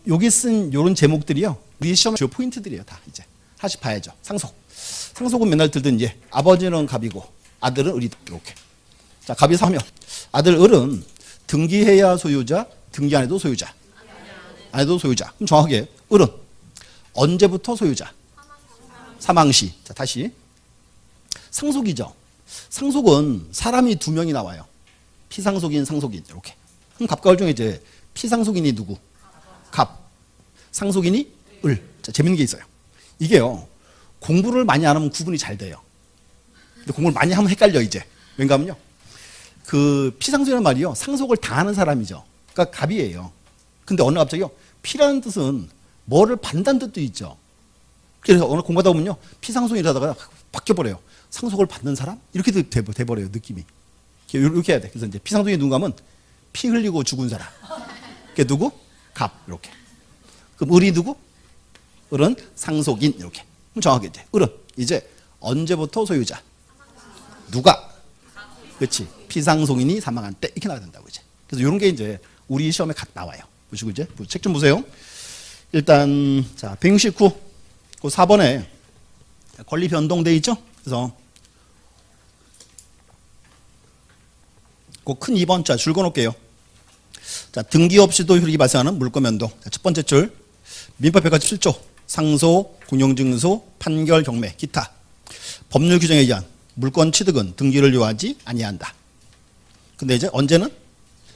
여기 쓴 요런 제목들이요. 우리 시험의 주요 포인트들이에요. 다 이제. 하나씩 봐야죠. 상속은 맨날 들던 이제 아버지는 갑이고 아들은 을이다. 이렇게. 자, 갑이 사면 아들 을은 등기해야 소유자, 등기 안 해도 소유자. 안 해도 소유자. 그럼 정확하게 을은 언제부터 소유자? 사망시. 자, 다시. 상속이죠. 상속은 사람이 두 명이 나와요. 피상속인, 상속인 이렇게. 그럼 갑과 을 중에 이제 피상속인이 누구? 갑. 상속인이 을. 자, 재밌는 게 있어요. 이게요. 공부를 많이 안 하면 구분이 잘 돼요. 근데 공부를 많이 하면 헷갈려 이제. 왠가 하면요. 그 피상속이라는 말이요. 상속을 다 하는 사람이죠. 그러니까 갑이에요. 근데 어느 갑자기요. 피라는 뜻은 뭐를 받는다는 뜻도 있죠. 그래서 오늘 공부하다 보면요. 피상속이라다가 바뀌어버려요. 상속을 받는 사람? 이렇게 돼버려요. 느낌이. 이렇게 해야 돼. 그래서 이제 피상속이 누군가 하면 피 흘리고 죽은 사람. 그게 누구? 갑. 이렇게. 그럼 을이 누구? 을은 상속인. 이렇게. 그럼 정확하게 이제 을은 이제 언제부터 소유자? 누가? 그렇지. 피상속인이 사망한 때 이렇게 나와야 된다고 이제. 그래서 이런 게 이제 우리 시험에 각 나와요. 보시고 이제 책 좀 보세요. 일단 자 169, 그 4번에 권리 변동돼 있죠. 그래서 그 큰 2번 자 줄 그어놓을게요. 자 등기 없이도 효력이 발생하는 물권 변동. 자, 첫 번째 줄 민법 147조 상속, 공용증서, 판결, 경매, 기타 법률 규정에 의한 물권 취득은 등기를 요하지 아니한다. 근데 이제 언제는?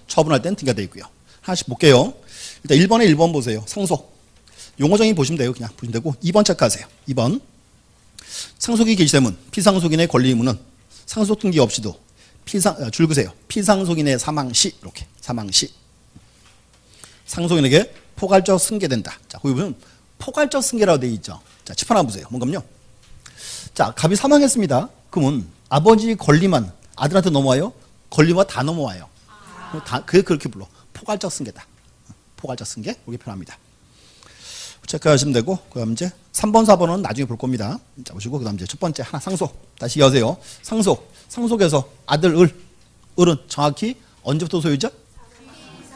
처분할 때는 등기가 되어 있고요. 하나씩 볼게요. 일단 1번에 1번 보세요. 상속. 용어정의 보시면 돼요. 그냥 보시면 되고 2번 체크하세요. 2번 상속이 개시되면 피상속인의 권리 의무는 상속 등기 없이도 줄 그세요. 피상속인의 사망시 이렇게 사망시 상속인에게 포괄적 승계된다. 자 거기 보면 포괄적 승계라고 되어 있죠. 자 집 하나 보세요. 뭔가요? 자 갑이 사망했습니다. 그러면 아버지 권리만 아들한테 넘어와요? 권리만 다 넘어와요. 그게 그렇게 불러. 포괄적 승계다. 포괄적 승계 이렇게 표현합니다. 체크하시면 되고 그다음 이제 3번 4번은 나중에 볼 겁니다. 자 보시고 그다음 이제 첫 번째 하나 상속 다시 이어하세요. 상속에서 아들 을은 정확히 언제부터 소유자?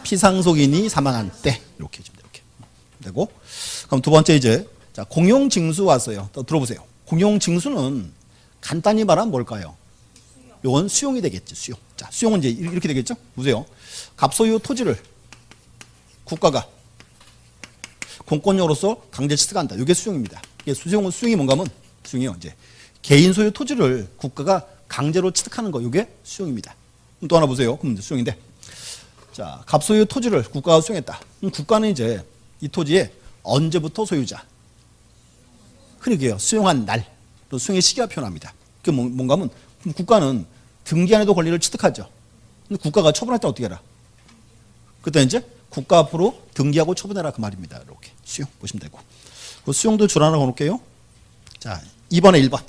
피상속인이 사망한 때 이렇게 해주면 이렇게 되고 그럼 두 번째 이제 자 공용징수 왔어요. 또 들어보세요. 공용징수는 간단히 말하면 뭘까요? 요건 수용이 되겠죠. 수용. 자 수용은 이제 이렇게 되겠죠. 보세요. 갑소유 토지를 국가가 공권력으로서 강제 취득한다. 이게 수용입니다. 이게 수용이 뭔가 하면 수용이요. 이제 개인 소유 토지를 국가가 강제로 취득하는 거. 이게 수용입니다. 그럼 또 하나 보세요. 그럼 수용인데. 자, 갑소유 토지를 국가가 수용했다. 그럼 국가는 이제 이 토지의 언제부터 소유자? 그러게요. 수용한 날. 또 수용의 시기와 표현합니다. 그게 뭔가 하면 국가는 등기 안 해도 권리를 취득하죠. 근데 국가가 처분할 때 어떻게 해라? 그때 이제 국가 앞으로 등기하고 처분해라 그 말입니다. 이렇게 수용 보시면 되고 그 수용도 줄 하나 넣어놓을게요. 자 2번에 1번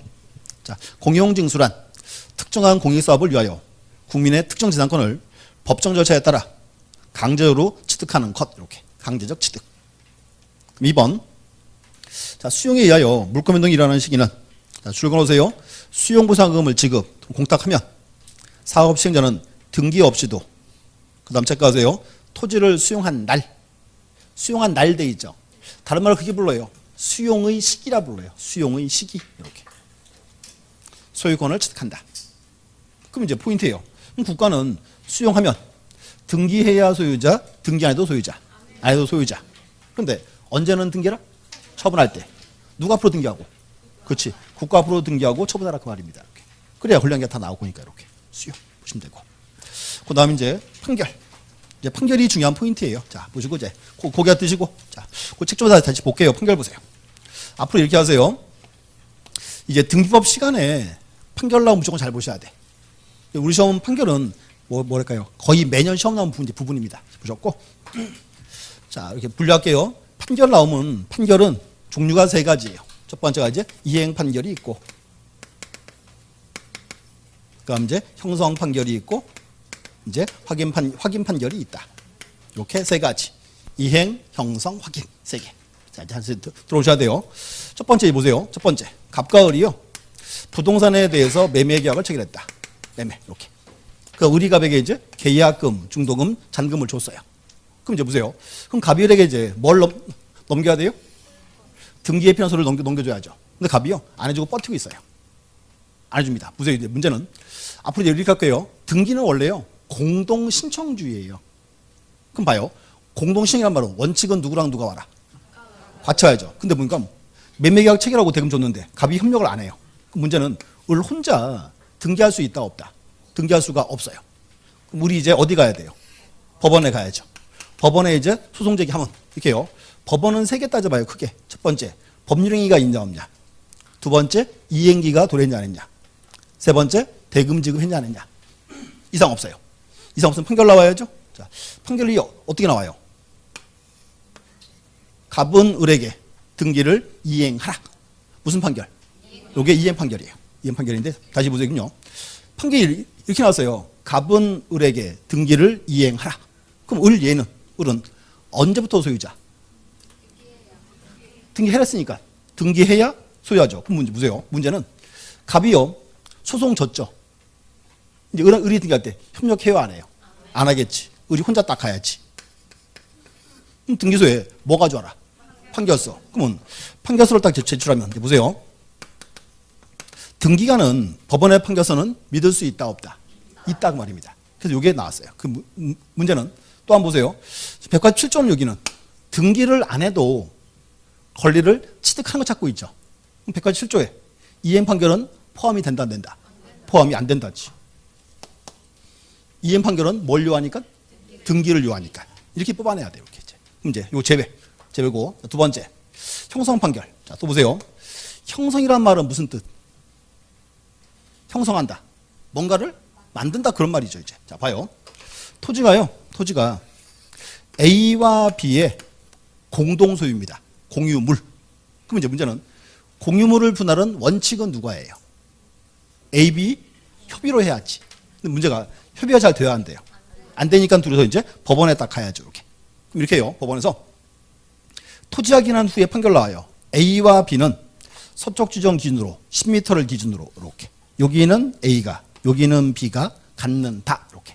자 공용징수란 특정한 공익사업을 위하여 국민의 특정 재산권을 법정 절차에 따라 강제로 취득하는 것 이렇게 강제적 취득. 2번 자 수용에 의하여 물권변동이 일어나는 시기는 자 줄 그어놓으세요. 수용보상금을 지급 공탁하면 사업 시행자는 등기 없이도 그 다음 체크하세요. 토지를 수용한 날 돼 있죠. 다른 말로 그게 불러요. 수용의 시기라 불러요. 수용의 시기 이렇게 소유권을 취득한다. 그럼 이제 포인트예요. 그럼 국가는 수용하면 등기해야 소유자, 등기 안 해도 소유자, 안 해도 소유자. 그런데 언제는 등기라? 처분할 때. 누가 앞으로 등기하고? 그렇지. 국가 앞으로 등기하고 처분하라 그 말입니다. 이렇게. 그래야 권리한 게 다 나올 거니까 이렇게 수용 보시면 되고. 그 다음 이제 판결. 이제 판결이 중요한 포인트예요. 자, 보시고 이제 고개 뜨시고 자, 그 책 좀 다시 볼게요. 판결 보세요. 앞으로 이렇게 하세요. 이제 등기법 시간에 판결 나오면 무조건 잘 보셔야 돼. 우리 시험 판결은 뭐랄까요? 거의 매년 시험 나오는 부분입니다. 보셨고 자, 이렇게 분류할게요. 판결 나오면 판결은 종류가 세 가지예요. 첫 번째가 이제 이행 판결이 있고, 그다음 이제 형성 판결이 있고, 이제 확인 판결이 있다. 이렇게 세 가지. 이행, 형성, 확인 세 개. 자, 이제 들어오셔야 돼요. 첫 번째 보세요. 첫 번째 갑과 을이요. 부동산에 대해서 매매 계약을 체결했다. 매매 이렇게. 그 을이 갑에게 이제 계약금, 중도금, 잔금을 줬어요. 그럼 이제 보세요. 그럼 갑이 을에게 이제 뭘 넘겨야 돼요? 등기의 편서를 넘겨줘야죠. 근데 갑이요 안 해주고 버티고 있어요. 안 해줍니다. 보세요. 이제 문제는 앞으로 이제 이렇게 할게요. 등기는 원래요 공동 신청주의예요. 그럼 봐요. 공동 신청이란 말은 원칙은 누구랑 누가 와라? 같이 와야죠. 근데 보니까 매매계약 체결하고 대금 줬는데 갑이 협력을 안 해요. 그럼 문제는 을 혼자 등기할 수 있다 없다? 등기할 수가 없어요. 그럼 우리 이제 어디 가야 돼요? 법원에 가야죠. 법원에 이제 소송 제기하면 이렇게 해요. 법원은 세 개 따져봐요. 크게. 첫 번째 법률행위가 있냐 없냐. 두 번째 이행기가 도래했냐 안 했냐. 세 번째 대금 지급했냐 안 했냐. 이상 없어요. 이상 없으면 판결 나와야죠. 자, 판결이 어떻게 나와요? 갑은 을에게 등기를 이행하라. 무슨 판결? 이게 이행 판결이에요. 이행 판결인데 다시 보세요. 판결이 이렇게 나왔어요. 갑은 을에게 등기를 이행하라. 그럼 을은 언제부터 소유자? 등기해놨으니까 등기해야 소유하죠. 그럼 문제 보세요. 문제는 갑이요 소송 졌죠. 이제 을이 등기할 때 협력해요 안 해요? 안 하겠지. 을이 혼자 딱 가야지. 그럼 등기소에 뭐 가져와라? 판결서. 그러면 판결서를 딱 제출하면 이제 보세요. 등기가는 법원의 판결서는 믿을 수 있다 없다? 있다 그 말입니다. 그래서 이게 나왔어요. 그 문제는 또 한번 보세요. 187점 여기는 등기를 안 해도 권리를 취득하는 거 찾고 있죠. 그럼 187조에 이행 판결은 포함이 된다 안 된다? 포함이 안 된다지. 이행 판결은 뭘 요하니까? 등기를 요하니까. 이렇게 뽑아내야 돼요. 이렇게 이제. 그럼 이제 요 제외고 두 번째 형성 판결. 자, 또 보세요. 형성이란 말은 무슨 뜻? 형성한다. 뭔가를 만든다 그런 말이죠. 이제 자 봐요. 토지가 A와 B의 공동 소유입니다. 공유물. 그럼 이제 문제는 공유물을 분할은 원칙은 누가예요? A, B 협의로 해야지. 근데 문제가 협의가 잘 돼야 한대요. 안 되니까 둘이서 이제 법원에 딱 가야죠. 이렇게 해요. 법원에서 토지 확인한 후에 판결 나와요. A와 B는 서쪽 지정 기준으로 10m를 기준으로 이렇게. 여기는 A가, 여기는 B가 갖는다. 이렇게.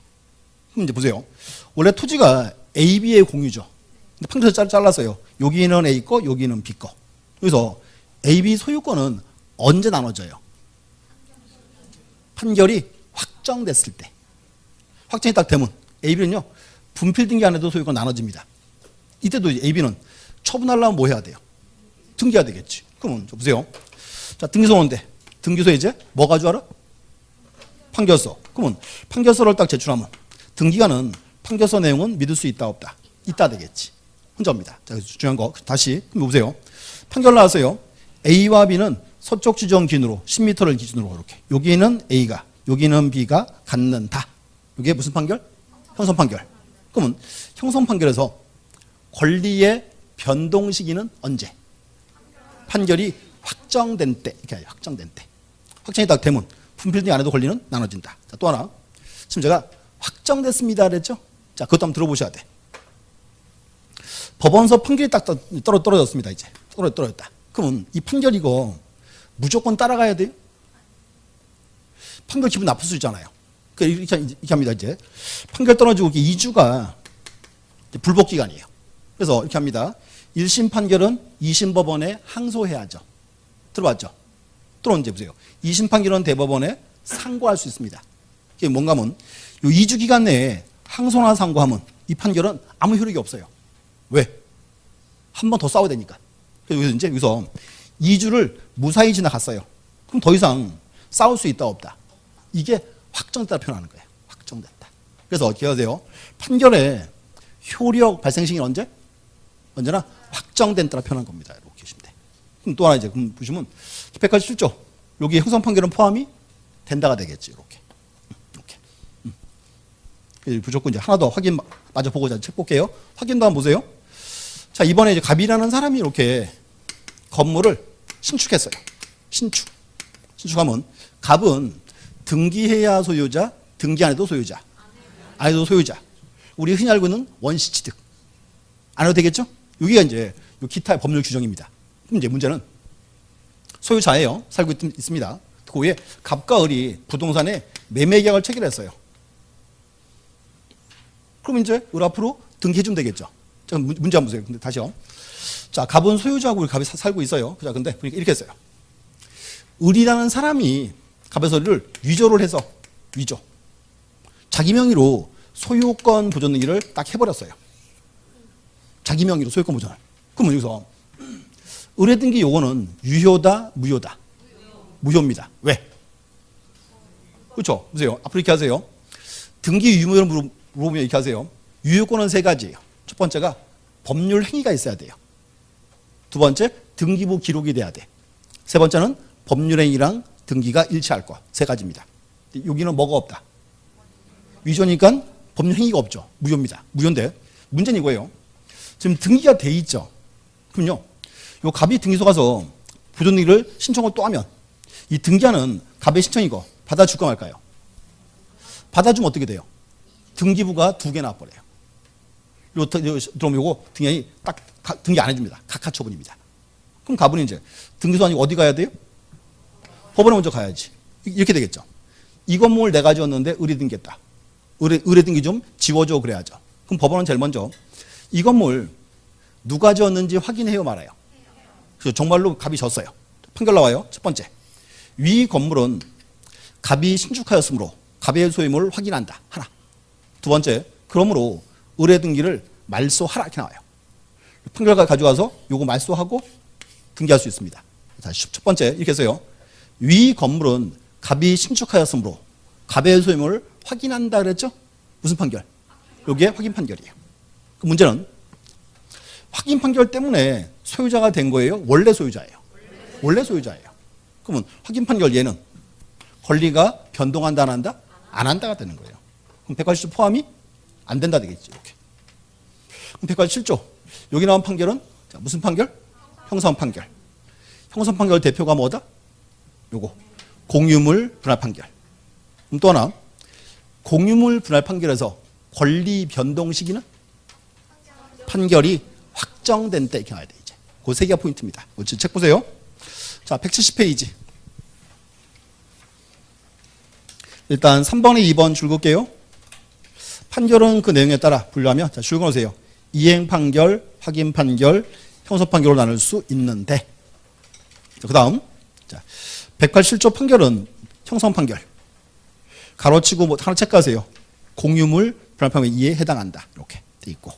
그럼 이제 보세요. 원래 토지가 A, B의 공유죠. 근데 판결에서 잘랐어요. 여기는 A 거, 여기는 B 거. 그래서 A, B 소유권은 언제 나눠져요? 판결이 확정됐을 때. 확정이 딱 되면 A, B는요 분필 등기 안 해도 소유권 나눠집니다. 이때도 A, B는 처분하려면 뭐 해야 돼요? 등기해야 되겠지. 그러면 보세요. 자, 등기소 오는데 등기소에 이제 뭐 가져와라? 판결서. 그러면 판결서를 딱 제출하면 등기가는 판결서 내용은 믿을 수 있다 없다? 있다 되겠지. 혼자입니다. 자, 중요한 거 다시 보세요. 판결 나왔어요. A와 B는 서쪽 지정 기준으로 10m를 기준으로 이렇게. 여기는 A가, 여기는 B가 갖는다. 이게 무슨 판결? 형성 판결. 그러면 형성 판결에서 권리의 변동 시기는 언제? 판결이 확정된 때. 이렇게 확정된 때. 확정이 딱 되면 분필 등기 안 해도 권리는 나눠진다. 자, 또 하나. 지금 제가 확정됐습니다 그랬죠? 자, 그것도 한번 들어보셔야 돼. 법원서 판결이 딱 떨어졌습니다. 이제 떨어졌다. 그러면 이 판결 이거 무조건 따라가야 돼요? 판결 기분 나쁠 수 있잖아요. 이렇게 합니다. 이제 판결 떨어지고 2주가 불복 기간이에요. 그래서 이렇게 합니다. 1심 판결은 2심 법원에 항소해야죠. 들어봤죠? 또 언제 보세요. 2심 판결은 대법원에 상고할 수 있습니다. 이게 뭔가 하면 이 2주 기간 내에 항소나 상고하면 이 판결은 아무 효력이 없어요. 왜? 한 번 더 싸워야 되니까. 그래서 이제 여기서 2주를 무사히 지나갔어요. 그럼 더 이상 싸울 수 있다 없다? 이게 확정됐다 표현하는 거예요. 확정됐다. 그래서 기억하세요. 판결의 효력 발생 시기는 언제? 언제나 확정된 따라 표현한 겁니다. 이렇게 보시면 돼. 그럼 또 하나 이제 보시면 187조 여기 형성 판결은 포함이 된다가 되겠지. 이렇게. 무조건 이제 하나 더 확인 마저 보고 책 볼게요. 확인도 한번 보세요. 자, 이번에 이제 갑이라는 사람이 이렇게 건물을 신축했어요. 신축하면 갑은 등기해야 소유자, 등기 안 해도 소유자. 안 해도 소유자. 우리 흔히 알고 있는 원시취득. 안 해도 되겠죠? 여기가 이제 기타 법률 규정입니다. 그럼 이제 문제는 소유자예요. 살고 있습니다. 그 후에 갑과 을이 부동산에 매매 계약을 체결했어요. 그럼 이제 을 앞으로 등기해주면 되겠죠. 자, 문제 한번 보세요. 근데 다시요. 자, 갑은 소유자고 갑이 살고 있어요. 자, 근데 보니까 이렇게 했어요. 을이라는 사람이 갑의 소유를 위조를 해서 위조. 자기 명의로 소유권 보존 등기를 딱 해버렸어요. 자기 명의로 소유권 보존을. 그러면 여기서 을의 등기 요거는 유효다, 무효다? 무효입니다. 왜? 그렇죠? 보세요. 앞으로 이렇게 하세요. 등기 유무를 물어보면 이렇게 하세요. 유효권은 세 가지예요. 첫 번째가 법률 행위가 있어야 돼요. 두 번째, 등기부 기록이 돼야 돼. 세 번째는 법률 행위랑 등기가 일치할 거. 세 가지입니다. 여기는 뭐가 없다? 위조니까 법률 행위가 없죠. 무효입니다. 무효인데 문제는 이거예요. 지금 등기가 돼 있죠. 그럼요. 요 갑이 등기소 가서 보존 등기를 신청을 또 하면 이 등기하는 갑의 신청이고 받아줄까 말까요? 받아주면 어떻게 돼요? 등기부가 두 개 나와버려요. 들어오면 요거 등기 딱 등기 안 해줍니다. 각하처분입니다. 그럼 갑은 이제 등기소 아니고 어디 가야 돼요? 법원에 먼저 가야지. 이렇게 되겠죠. 이 건물 내가 지었는데 을이 등기했다. 을의 등기 좀 지워줘 그래야죠. 그럼 법원은 제일 먼저 이 건물 누가 지었는지 확인해요 말아요. 그래서 정말로 갑이 졌어요. 판결 나와요. 첫 번째, 위 건물은 갑이 신축하였으므로 갑의 소유물을 확인한다. 하나. 두 번째, 그러므로 을의 등기를 말소하라. 이렇게 나와요. 판결가 가져가서 요거 말소하고 등기할 수 있습니다. 다시 첫 번째 이렇게 해서요. 위 건물은 갑이 신축하였으므로 갑의 소유물을 확인한다 그랬죠? 무슨 판결? 여기에 확인 판결이에요. 그 문제는 확인 판결 때문에 소유자가 된 거예요? 원래 소유자예요? 원래 소유자예요. 그러면 확인 판결 얘는 권리가 변동한다 안 한다? 안 한다가 되는 거예요. 그럼 187조 포함이 안 된다 되겠죠. 이렇게. 그럼 187조 여기 나온 판결은 무슨 판결? 형성 판결. 형성 판결 대표가 뭐다? 요거 공유물 분할 판결. 그럼 또 하나 공유물 분할 판결에서 권리 변동 시기는 판결이 확정된 때 이렇게 나와야 돼. 이제 그 세 개가 포인트입니다. 책 보세요. 자, 170페이지. 일단 3번에 2번 줄글게요. 판결은 그 내용에 따라 분류하면 자, 줄거세요. 이행 판결, 확인 판결, 형성 판결로 나눌 수 있는데. 그 다음 187조 판결은 형성 판결. 가로치고 뭐 하나 체크하세요. 공유물 분할 판결 2에 해당한다. 이렇게 돼 있고.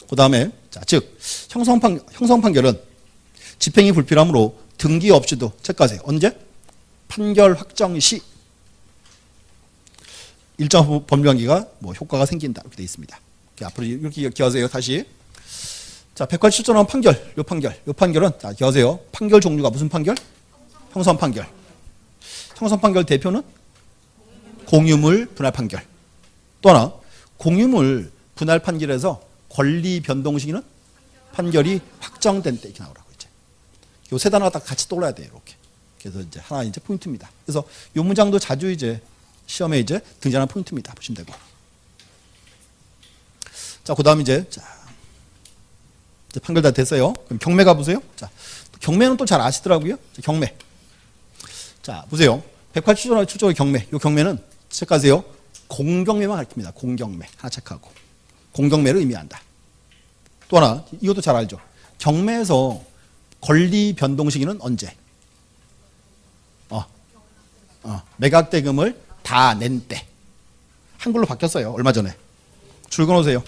그 다음에 즉 형성 판결은 집행이 불필요하므로 등기 없이도 체크하세요. 언제? 판결 확정 시 일정 법률관계가 뭐 효과가 생긴다 이렇게 돼 있습니다. 앞으로 이렇게 기하세요. 다시. 자, 187조는 판결. 요 판결은 자, 기하세요. 판결 종류가 무슨 판결? 형성 판결. 형성 판결 대표는 공유물 분할 판결. 또 하나 공유물 분할 판결에서 권리 변동 시기는 판결이 확정된 때 이렇게 나오라고 이제. 요 세 단어가 딱 같이 떠올라야 돼요. 이렇게. 그래서 이제 하나 이제 포인트입니다. 그래서 요 문장도 자주 이제 시험에 이제 등장하는 포인트입니다. 보시면 되고. 자, 그다음 이제 판결 다 됐어요. 그럼 경매 가보세요. 자, 경매는 또 잘 아시더라고요. 자, 경매. 자, 보세요. 187조 출조의 경매. 요 경매는 체크하세요. 공경매만 가르칩니다. 공경매. 하나 체크하고. 공경매를 의미한다. 또 하나, 이것도 잘 알죠. 경매에서 권리 변동 시기는 언제? 매각 대금을 다 낸 때. 한글로 바뀌었어요. 얼마 전에. 줄거 놓으세요.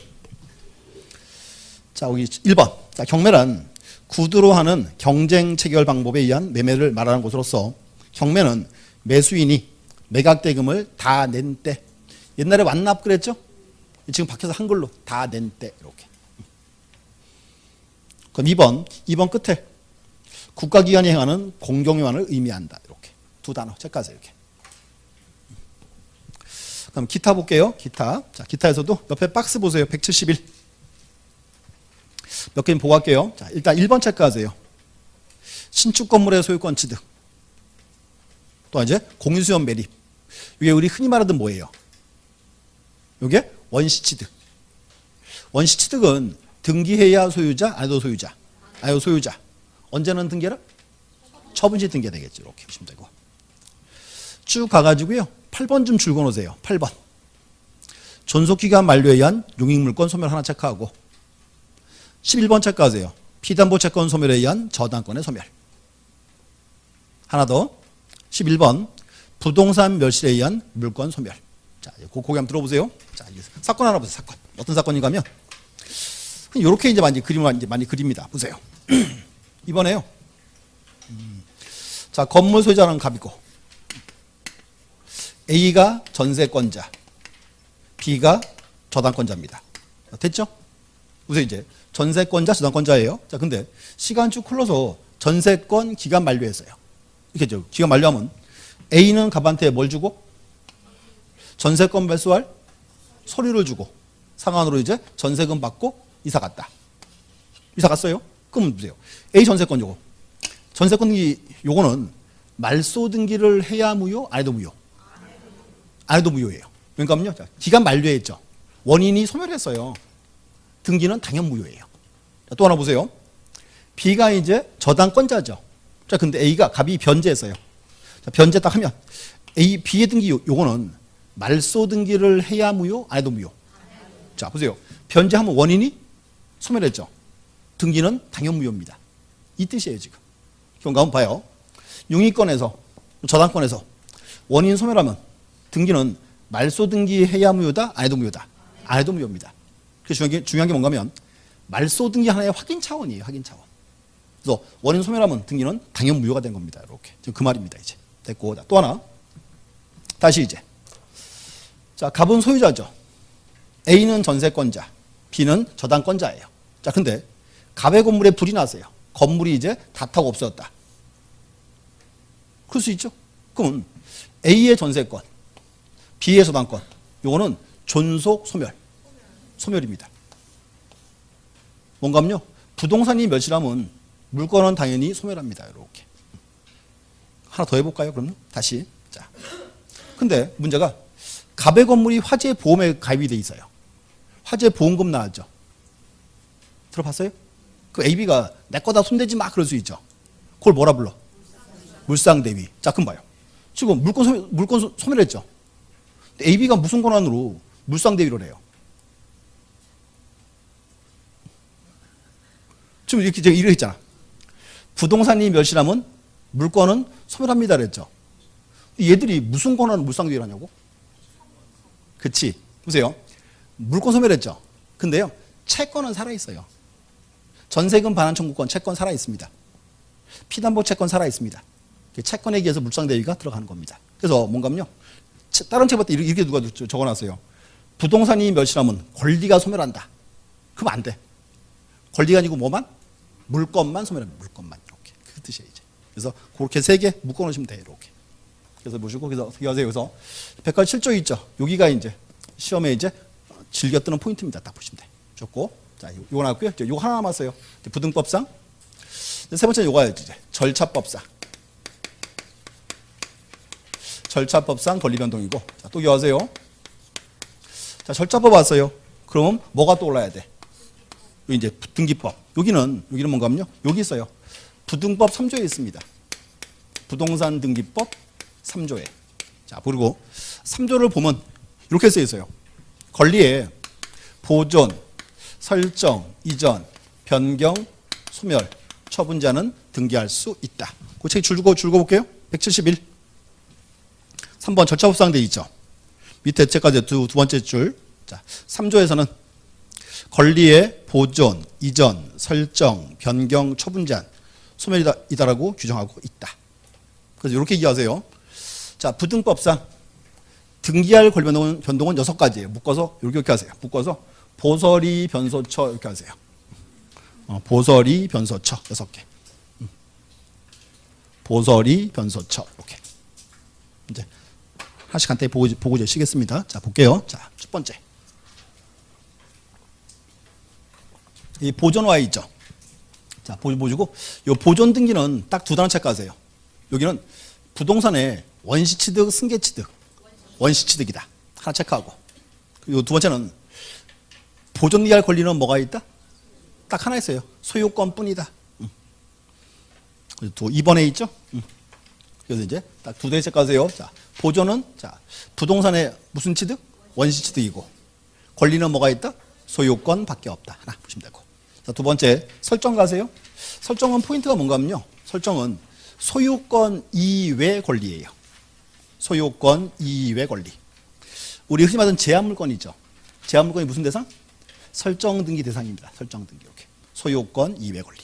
자, 여기 1번. 자, 경매란 구두로 하는 경쟁 체결 방법에 의한 매매를 말하는 것으로서 경매는 매수인이 매각 대금을 다 낸 때. 옛날에 완납 그랬죠? 지금 바뀌어서 한글로 다 낸 때 이렇게. 그럼 2번 끝에 국가기관이 행하는 공경유한을 의미한다. 이렇게. 두 단어 체크하세요. 이렇게. 그럼 기타 볼게요. 기타. 자, 기타에서도 옆에 박스 보세요. 171. 몇 개 보고 갈게요. 자, 일단 1번 체크하세요. 신축 건물의 소유권 취득. 또 이제 공유수용 매립. 이게 우리 흔히 말하던 뭐예요? 이게 원시 취득. 원시 취득은 등기해야 소유자, 안 해도 소유자. 안 해도 소유자. 언제는 등기를? 처분 시 등기가 되겠죠. 이렇게 보시면 되고. 쭉 가가지고요. 8번 좀 줄거놓으세요. 8번. 존속기간 만료에 의한 용익물권 소멸 하나 체크하고 11번 체크하세요. 피담보 채권 소멸에 의한 저당권의 소멸. 하나 더. 11번 부동산 멸실에 의한 물권 소멸. 자, 고개 한번 들어보세요. 자, 사건 하나 보세요. 사건. 어떤 사건인가 하면 이렇게 이제 많이 그림을 이제 많이 그립니다. 보세요. 이번에요. 자, 건물 소유자는 갑이고 A가 전세권자, B가 저당권자입니다. 됐죠? 보세요. 이제 전세권자, 저당권자예요. 자, 근데 시간 쭉 흘러서 전세권 기간 만료했어요. 이렇게 기간 만료하면 A는 갑한테 뭘 주고? 전세권 매수할 서류를 주고 상환으로 이제 전세금 받고 이사 갔다. 이사 갔어요? 그럼 보세요. A 전세권 요거. 전세권 등기 요거는 말소 등기를 해야 무효? 안 해도 무효? 안 해도 무효예요. 왜냐면요. 기간 만료했죠. 원인이 소멸했어요. 등기는 당연 무효예요. 자, 또 하나 보세요. B가 이제 저당권자죠. 자, 근데 A가 갑이 변제했어요. 자, 변제 딱 하면 A, B의 등기 요거는 말소 등기를 해야 무효? 안 해도 무효? 자, 보세요. 변제하면 원인이 소멸했죠. 등기는 당연 무효입니다. 이 뜻이에요, 지금. 경과 한번 봐요. 용익권에서, 저당권에서 원인 소멸하면 등기는 말소 등기 해야 무효다? 안 해도 무효다? 안 해도 무효입니다. 그래서 중요한 게 뭔가 하면 말소 등기 하나의 확인 차원이에요, 확인 차원. 그래서 원인 소멸하면 등기는 당연 무효가 된 겁니다. 이렇게. 지금 그 말입니다, 이제. 됐고. 또 하나. 다시 이제. 자, 갑은 소유자죠. A는 전세권자, B는 저당권자예요. 자, 근데 갑의 건물에 불이 났어요. 건물이 이제 다 타고 없어졌다. 그럴 수 있죠. 그럼 A의 전세권, B의 저당권, 요거는 존속 소멸, 소멸입니다. 뭔가요? 부동산이 멸실하면 물건은 당연히 소멸합니다. 이렇게. 하나 더 해볼까요? 그러면 다시. 자, 근데 문제가 갑의 건물이 화재 보험에 가입이 돼 있어요. 화재 보험금 나왔죠. 들어봤어요? 그 AB가 내 거다 손대지 마 그럴 수 있죠. 그걸 뭐라 불러? 물상대위. 자, 그럼 봐요. 지금 물건 소멸했죠. AB가 무슨 권한으로 물상대위를 해요? 지금 이렇게 제가 이렇게 했잖아. 부동산이 멸실하면 물건은 소멸합니다 그랬죠. 얘들이 무슨 권한으로 물상대위를 하냐고? 그치. 보세요. 물건 소멸했죠. 근데요, 채권은 살아있어요. 전세금 반환 청구권, 채권 살아있습니다. 피담보 채권 살아있습니다. 채권에 의해서 물상대위가 들어가는 겁니다. 그래서 뭔가요? 다른 책 봤을 때 이렇게 누가 적어놨어요. 부동산이 멸실하면 권리가 소멸한다. 그럼 안 돼. 권리가 아니고 뭐만? 물건만 소멸합니다. 물건만. 이렇게. 그 뜻이에요, 이제. 그래서 그렇게 세 개 묶어놓으시면 돼요, 이렇게. 그래서 보시고, 그래서 어떻게 하세요? 그래서 107조 있죠. 여기가 이제 시험에 이제 즐겨 뜨는 포인트입니다. 딱 보시면 돼. 좋고. 자, 요거 나왔고요. 요거 하나 남았어요. 부등법상. 세 번째는 요거야, 이제. 절차법상. 절차법상 권리변동이고. 자, 또 기억하세요. 자, 절차법 왔어요. 그러면 뭐가 또 올라야 돼? 여기 이제 등기법. 여기는 뭔가 하면요. 여기 있어요. 부등법 3조에 있습니다. 부동산 등기법 3조에. 자, 그리고 3조를 보면 이렇게 써 있어요. 권리에 보존, 설정, 이전, 변경, 소멸, 처분자는 등기할 수 있다. 그 책 줄거볼게요. 171. 3번 절차법상 돼 있죠. 밑에 책까지 두 번째 줄. 자, 3조에서는 권리의 보존, 이전, 설정, 변경, 처분제한, 소멸이다라고 규정하고 있다. 그래서 이렇게 이해하세요. 자, 부등법상 등기할 권리 변동은 6가지예요. 묶어서 이렇게 하세요. 묶어서 보설이 변소처 이렇게 하세요. 보설이 변소처 6개. 보설이 변소처 이렇게. 이제 하나씩 간단히 보고 쉬겠습니다. 자, 볼게요. 자, 첫 번째. 이 보존 와 있죠. 자, 보시고 요 보존 등기는 딱 두 단어 체크하세요. 여기는 부동산의 원시 취득, 승계 취득, 원시 취득이다. 하나 체크하고. 그리고 두 번째는 보존 등기할 권리는 뭐가 있다? 딱 하나 있어요. 소유권뿐이다. 또 2번에 있죠. 그래서 이제 딱 두 대 체크하세요. 자, 보존은 자 부동산의 무슨 취득? 원시 취득이고 권리는 뭐가 있다? 소유권밖에 없다. 하나 보시면 되고. 자, 두 번째 설정 가세요. 설정은 포인트가 뭔가 하면요. 설정은 소유권 이외 권리예요. 소유권 이외 권리. 우리 흔히 말하는 제한물권이죠. 제한물권이 무슨 대상? 설정 등기 대상입니다. 설정 등기. 이렇게. 소유권 이외 권리.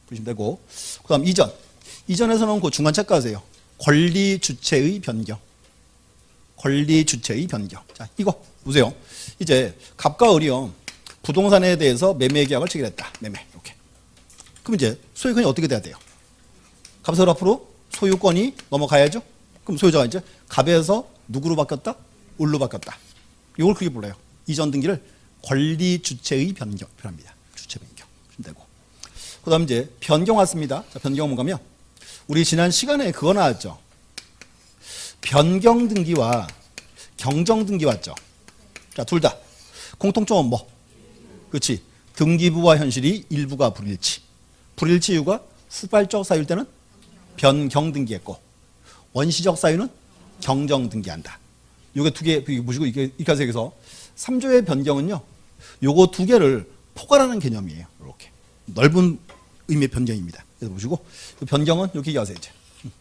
보시면 되고. 그다음 이전. 이전에서는 그 중간 체크하세요. 권리 주체의 변경. 권리 주체의 변경. 자, 이거 보세요. 이제 갑과 을이요. 부동산에 대해서 매매 계약을 체결했다. 매매. 이렇게. 그럼 이제 소유권이 어떻게 돼야 돼요? 갑에서 앞으로 소유권이 넘어가야죠. 그럼 소유자가 이제 갑에서 누구로 바뀌었다? 을로 바뀌었다. 이걸 그렇게 불러요. 이전 등기를 권리 주체의 변경합니다. 주체 변경. 되고. 그다음 이제 변경 왔습니다. 자, 변경은 뭔가면 우리 지난 시간에 그거 나왔죠. 변경 등기와 경정 등기 왔죠. 자, 둘 다 공통점은 뭐? 그렇지. 등기부와 현실이 일부가 불일치. 불일치 이유가 후발적 사유일 때는 변경 등기했고 원시적 사유는 경정 등기한다. 요게 두 개 보시고 이렇게 해서 3조의 변경은요. 요거 두 개를 포괄하는 개념이에요. 이렇게 넓은 의미의 변경입니다. 그래서 보시고 변경은 이렇게 얘기하세요. 이제.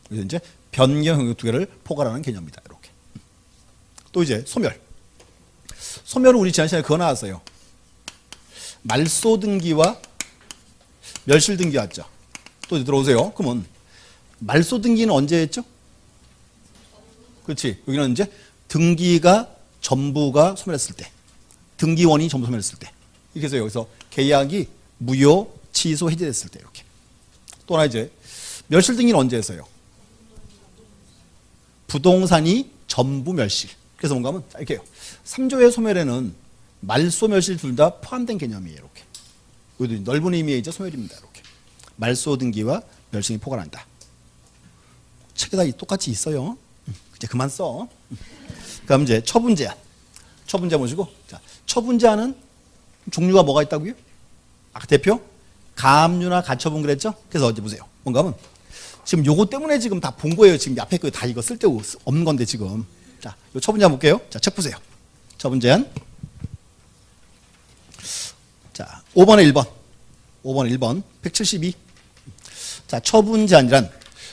그래서 이제 변경 두 개를 포괄하는 개념이다. 이렇게. 또 이제 소멸. 소멸은 우리 지난 시간에 그거 나왔어요. 말소 등기와 멸실 등기 왔죠. 또 이제 들어오세요. 그러면 말소 등기는 언제 했죠? 그렇지. 여기는 이제 등기가 전부가 소멸했을 때, 등기원이 전부 소멸했을 때. 이렇게 해서 여기서 계약이 무효, 취소, 해지됐을 때 이렇게. 또 하나 이제 멸실 등기는 언제 했어요? 부동산이 전부 멸실. 그래서 뭔가 하면 이렇게 해요. 3조의 소멸에는 말소, 멸실 둘 다 포함된 개념이에요. 이렇게. 여기도 넓은 의미의 이제 소멸입니다. 이렇게. 말소 등기와 멸실이 포괄한다. 책에다 똑같이 있어요. 이제 그만 써. 그럼 이제 처분 제한. 처분 제한 보시고. 자, 처분 제한은 종류가 뭐가 있다고요? 아까 대표 가압류나 가처분 그랬죠? 그래서 어디 보세요. 뭔가 하면 지금 요거 때문에 지금 다 본 거예요. 지금 앞에 거 다 이거 쓸데없는 건데 지금. 자, 요 처분 제한 볼게요. 자, 책 보세요. 처분 제한. 자, 5번에 1번. 5번에 1번. 172. 자, 처분 제한이란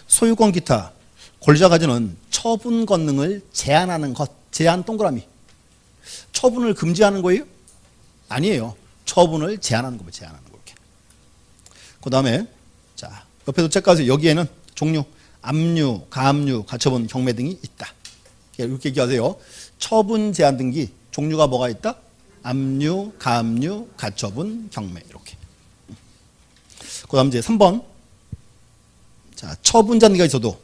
소유권 기타 권리자가 가지는 처분 권능을 제한하는 것. 제한 동그라미. 처분을 금지하는 거예요? 아니에요. 처분을 제한하는 거예요. 제한하는 거 이렇게. 그다음에 자, 옆에도 체크하세요. 여기에는 종류 압류, 가압류, 가처분, 경매 등이 있다. 이렇게 얘기하세요. 처분 제한 등기 종류가 뭐가 있다? 압류, 가압류, 가처분, 경매 이렇게. 그다음 이제 3번. 자, 처분 제한 등기가 있어도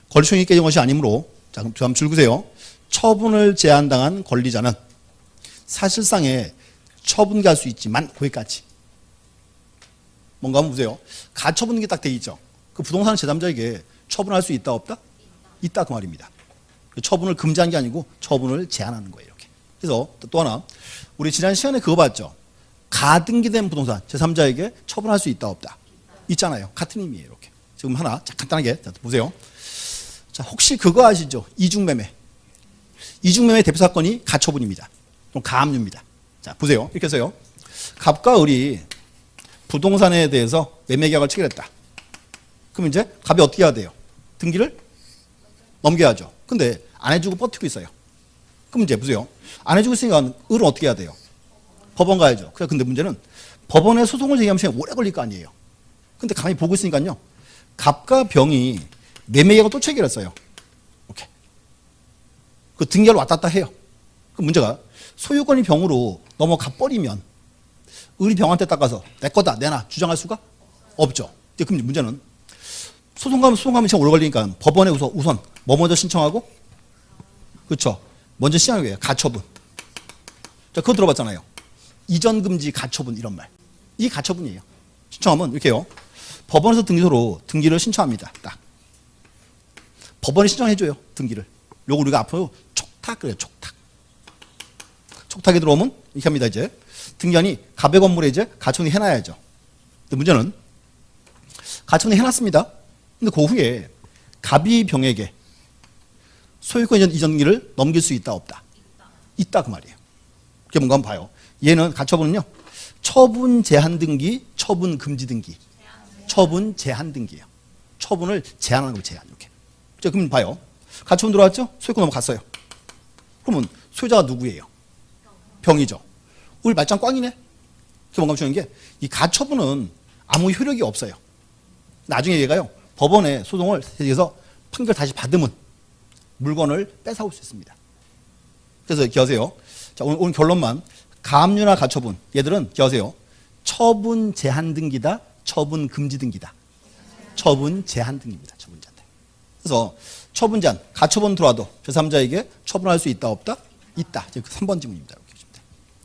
권리소용이 깨진 것이 아니므로 자, 그럼 한번 줄 보세요. 처분을 제한당한 권리자는 사실상의 처분할 수 있지만 거기까지. 뭔가 한번 보세요. 가처분 등기 딱 돼 있죠. 그 부동산 제3자에게 처분할 수 있다 없다? 있다 그 말입니다. 처분을 금지한 게 아니고 처분을 제한하는 거예요. 이렇게. 그래서 또 하나 우리 지난 시간에 그거 봤죠. 가등기된 부동산 제3자에게 처분할 수 있다 없다? 있잖아요. 같은 의미예요. 이렇게. 지금 하나 자, 간단하게 자, 보세요. 자, 혹시 그거 아시죠? 이중매매. 이중매매 대표 사건이 가처분입니다. 그럼 가압류입니다. 자, 보세요. 이렇게 해서요. 갑과 을이 부동산에 대해서 매매 계약을 체결했다. 그럼 이제 갑이 어떻게 해야 돼요? 등기를 넘겨야죠. 근데 안 해주고 버티고 있어요. 그럼 이제 보세요. 안 해주고 있으니까 을은 어떻게 해야 돼요? 법원 가야죠. 근데 문제는 법원에 소송을 제기하면 시간이 오래 걸릴 거 아니에요. 근데 가만히 보고 있으니까요. 갑과 병이 매매 계약을 또 체결했어요. 오케이. 그 등기를 왔다 갔다 해요. 그 문제가 소유권이 병으로 넘어가 버리면 을이 병한테 닦아서 내 거다 내놔 주장할 수가 없죠. 그럼 문제는 소송가면 시간 오래 걸리니까 법원에 우선 뭐 먼저 신청하고 그렇죠. 먼저 신청하는 거예요. 가처분. 자, 그거 들어봤잖아요. 이전 금지 가처분 이런 말. 이 가처분이에요. 신청하면 이렇게요. 법원에서 등기소로 등기를 신청합니다. 딱. 법원이 신청해줘요. 등기를. 요거 우리가 앞으로 촉탁 그래요. 촉탁. 촉탁이 들어오면 이렇게 합니다. 이제 등기한이 갑의 건물에 이제 가처분이 해놔야죠. 근데 문제는 가처분이 해놨습니다. 근데 그 후에 갑이 병에게 소유권 이전기를 넘길 수 있다 없다? 있다 그 말이에요. 그게 뭔가 한번 봐요. 얘는 가처분은요. 처분 제한 등기, 처분 금지 등기. 처분 제한 등기예요. 처분을 제한하는 거 제한 이렇게. 자, 그럼 봐요. 가처분 들어왔죠? 소유권 넘어갔어요. 그러면 소유자가 누구예요? 병이죠. 우리 말짱 꽝이네. 그게 뭔가 주는 게 이 가처분은 아무 효력이 없어요. 나중에 얘가요. 법원에 소송을 해서 판결 다시 받으면 물건을 뺏어올 수 있습니다. 그래서 기억하세요. 자, 오늘 결론만. 가압류나 가처분. 얘들은 기억하세요. 처분 제한 등기다. 처분 금지 등기다. 처분 제한 등기입니다. 처분 제한. 그래서 처분 제한. 가처분 들어와도 제3자에게 처분할 수 있다 없다? 있다. 이제 3번 지문입니다. 이렇게 보시면 돼요.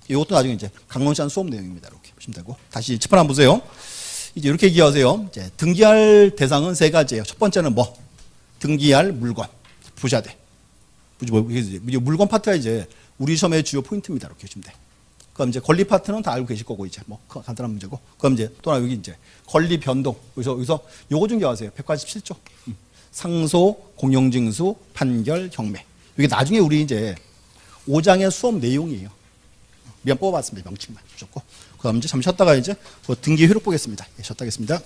이것도 나중에 이제 강론시한 수업 내용입니다. 이렇게 보시면 되고. 다시 칠판 한번 보세요. 이제 이렇게 기억하세요. 이제 등기할 대상은 세 가지예요. 첫 번째는 뭐? 등기할 물건. 보셔야 돼. 물건 파트가 이제 우리 시험의 주요 포인트입니다. 이렇게 보시면 돼. 그럼 이제 권리 파트는 다 알고 계실 거고 이제 뭐 간단한 문제고. 그럼 이제 또 하나 여기 이제 권리 변동. 여기서 요거 좀 기억하세요. 187조. 상소, 공용징수, 판결, 경매. 이게 나중에 우리 이제 5장의 수업 내용이에요. 미안 뽑아봤습니다. 명칭만 주셨고. 그럼 이제 잠시 쉬었다가 이제 등기 효력 보겠습니다. 예, 쉬었다 하겠습니다.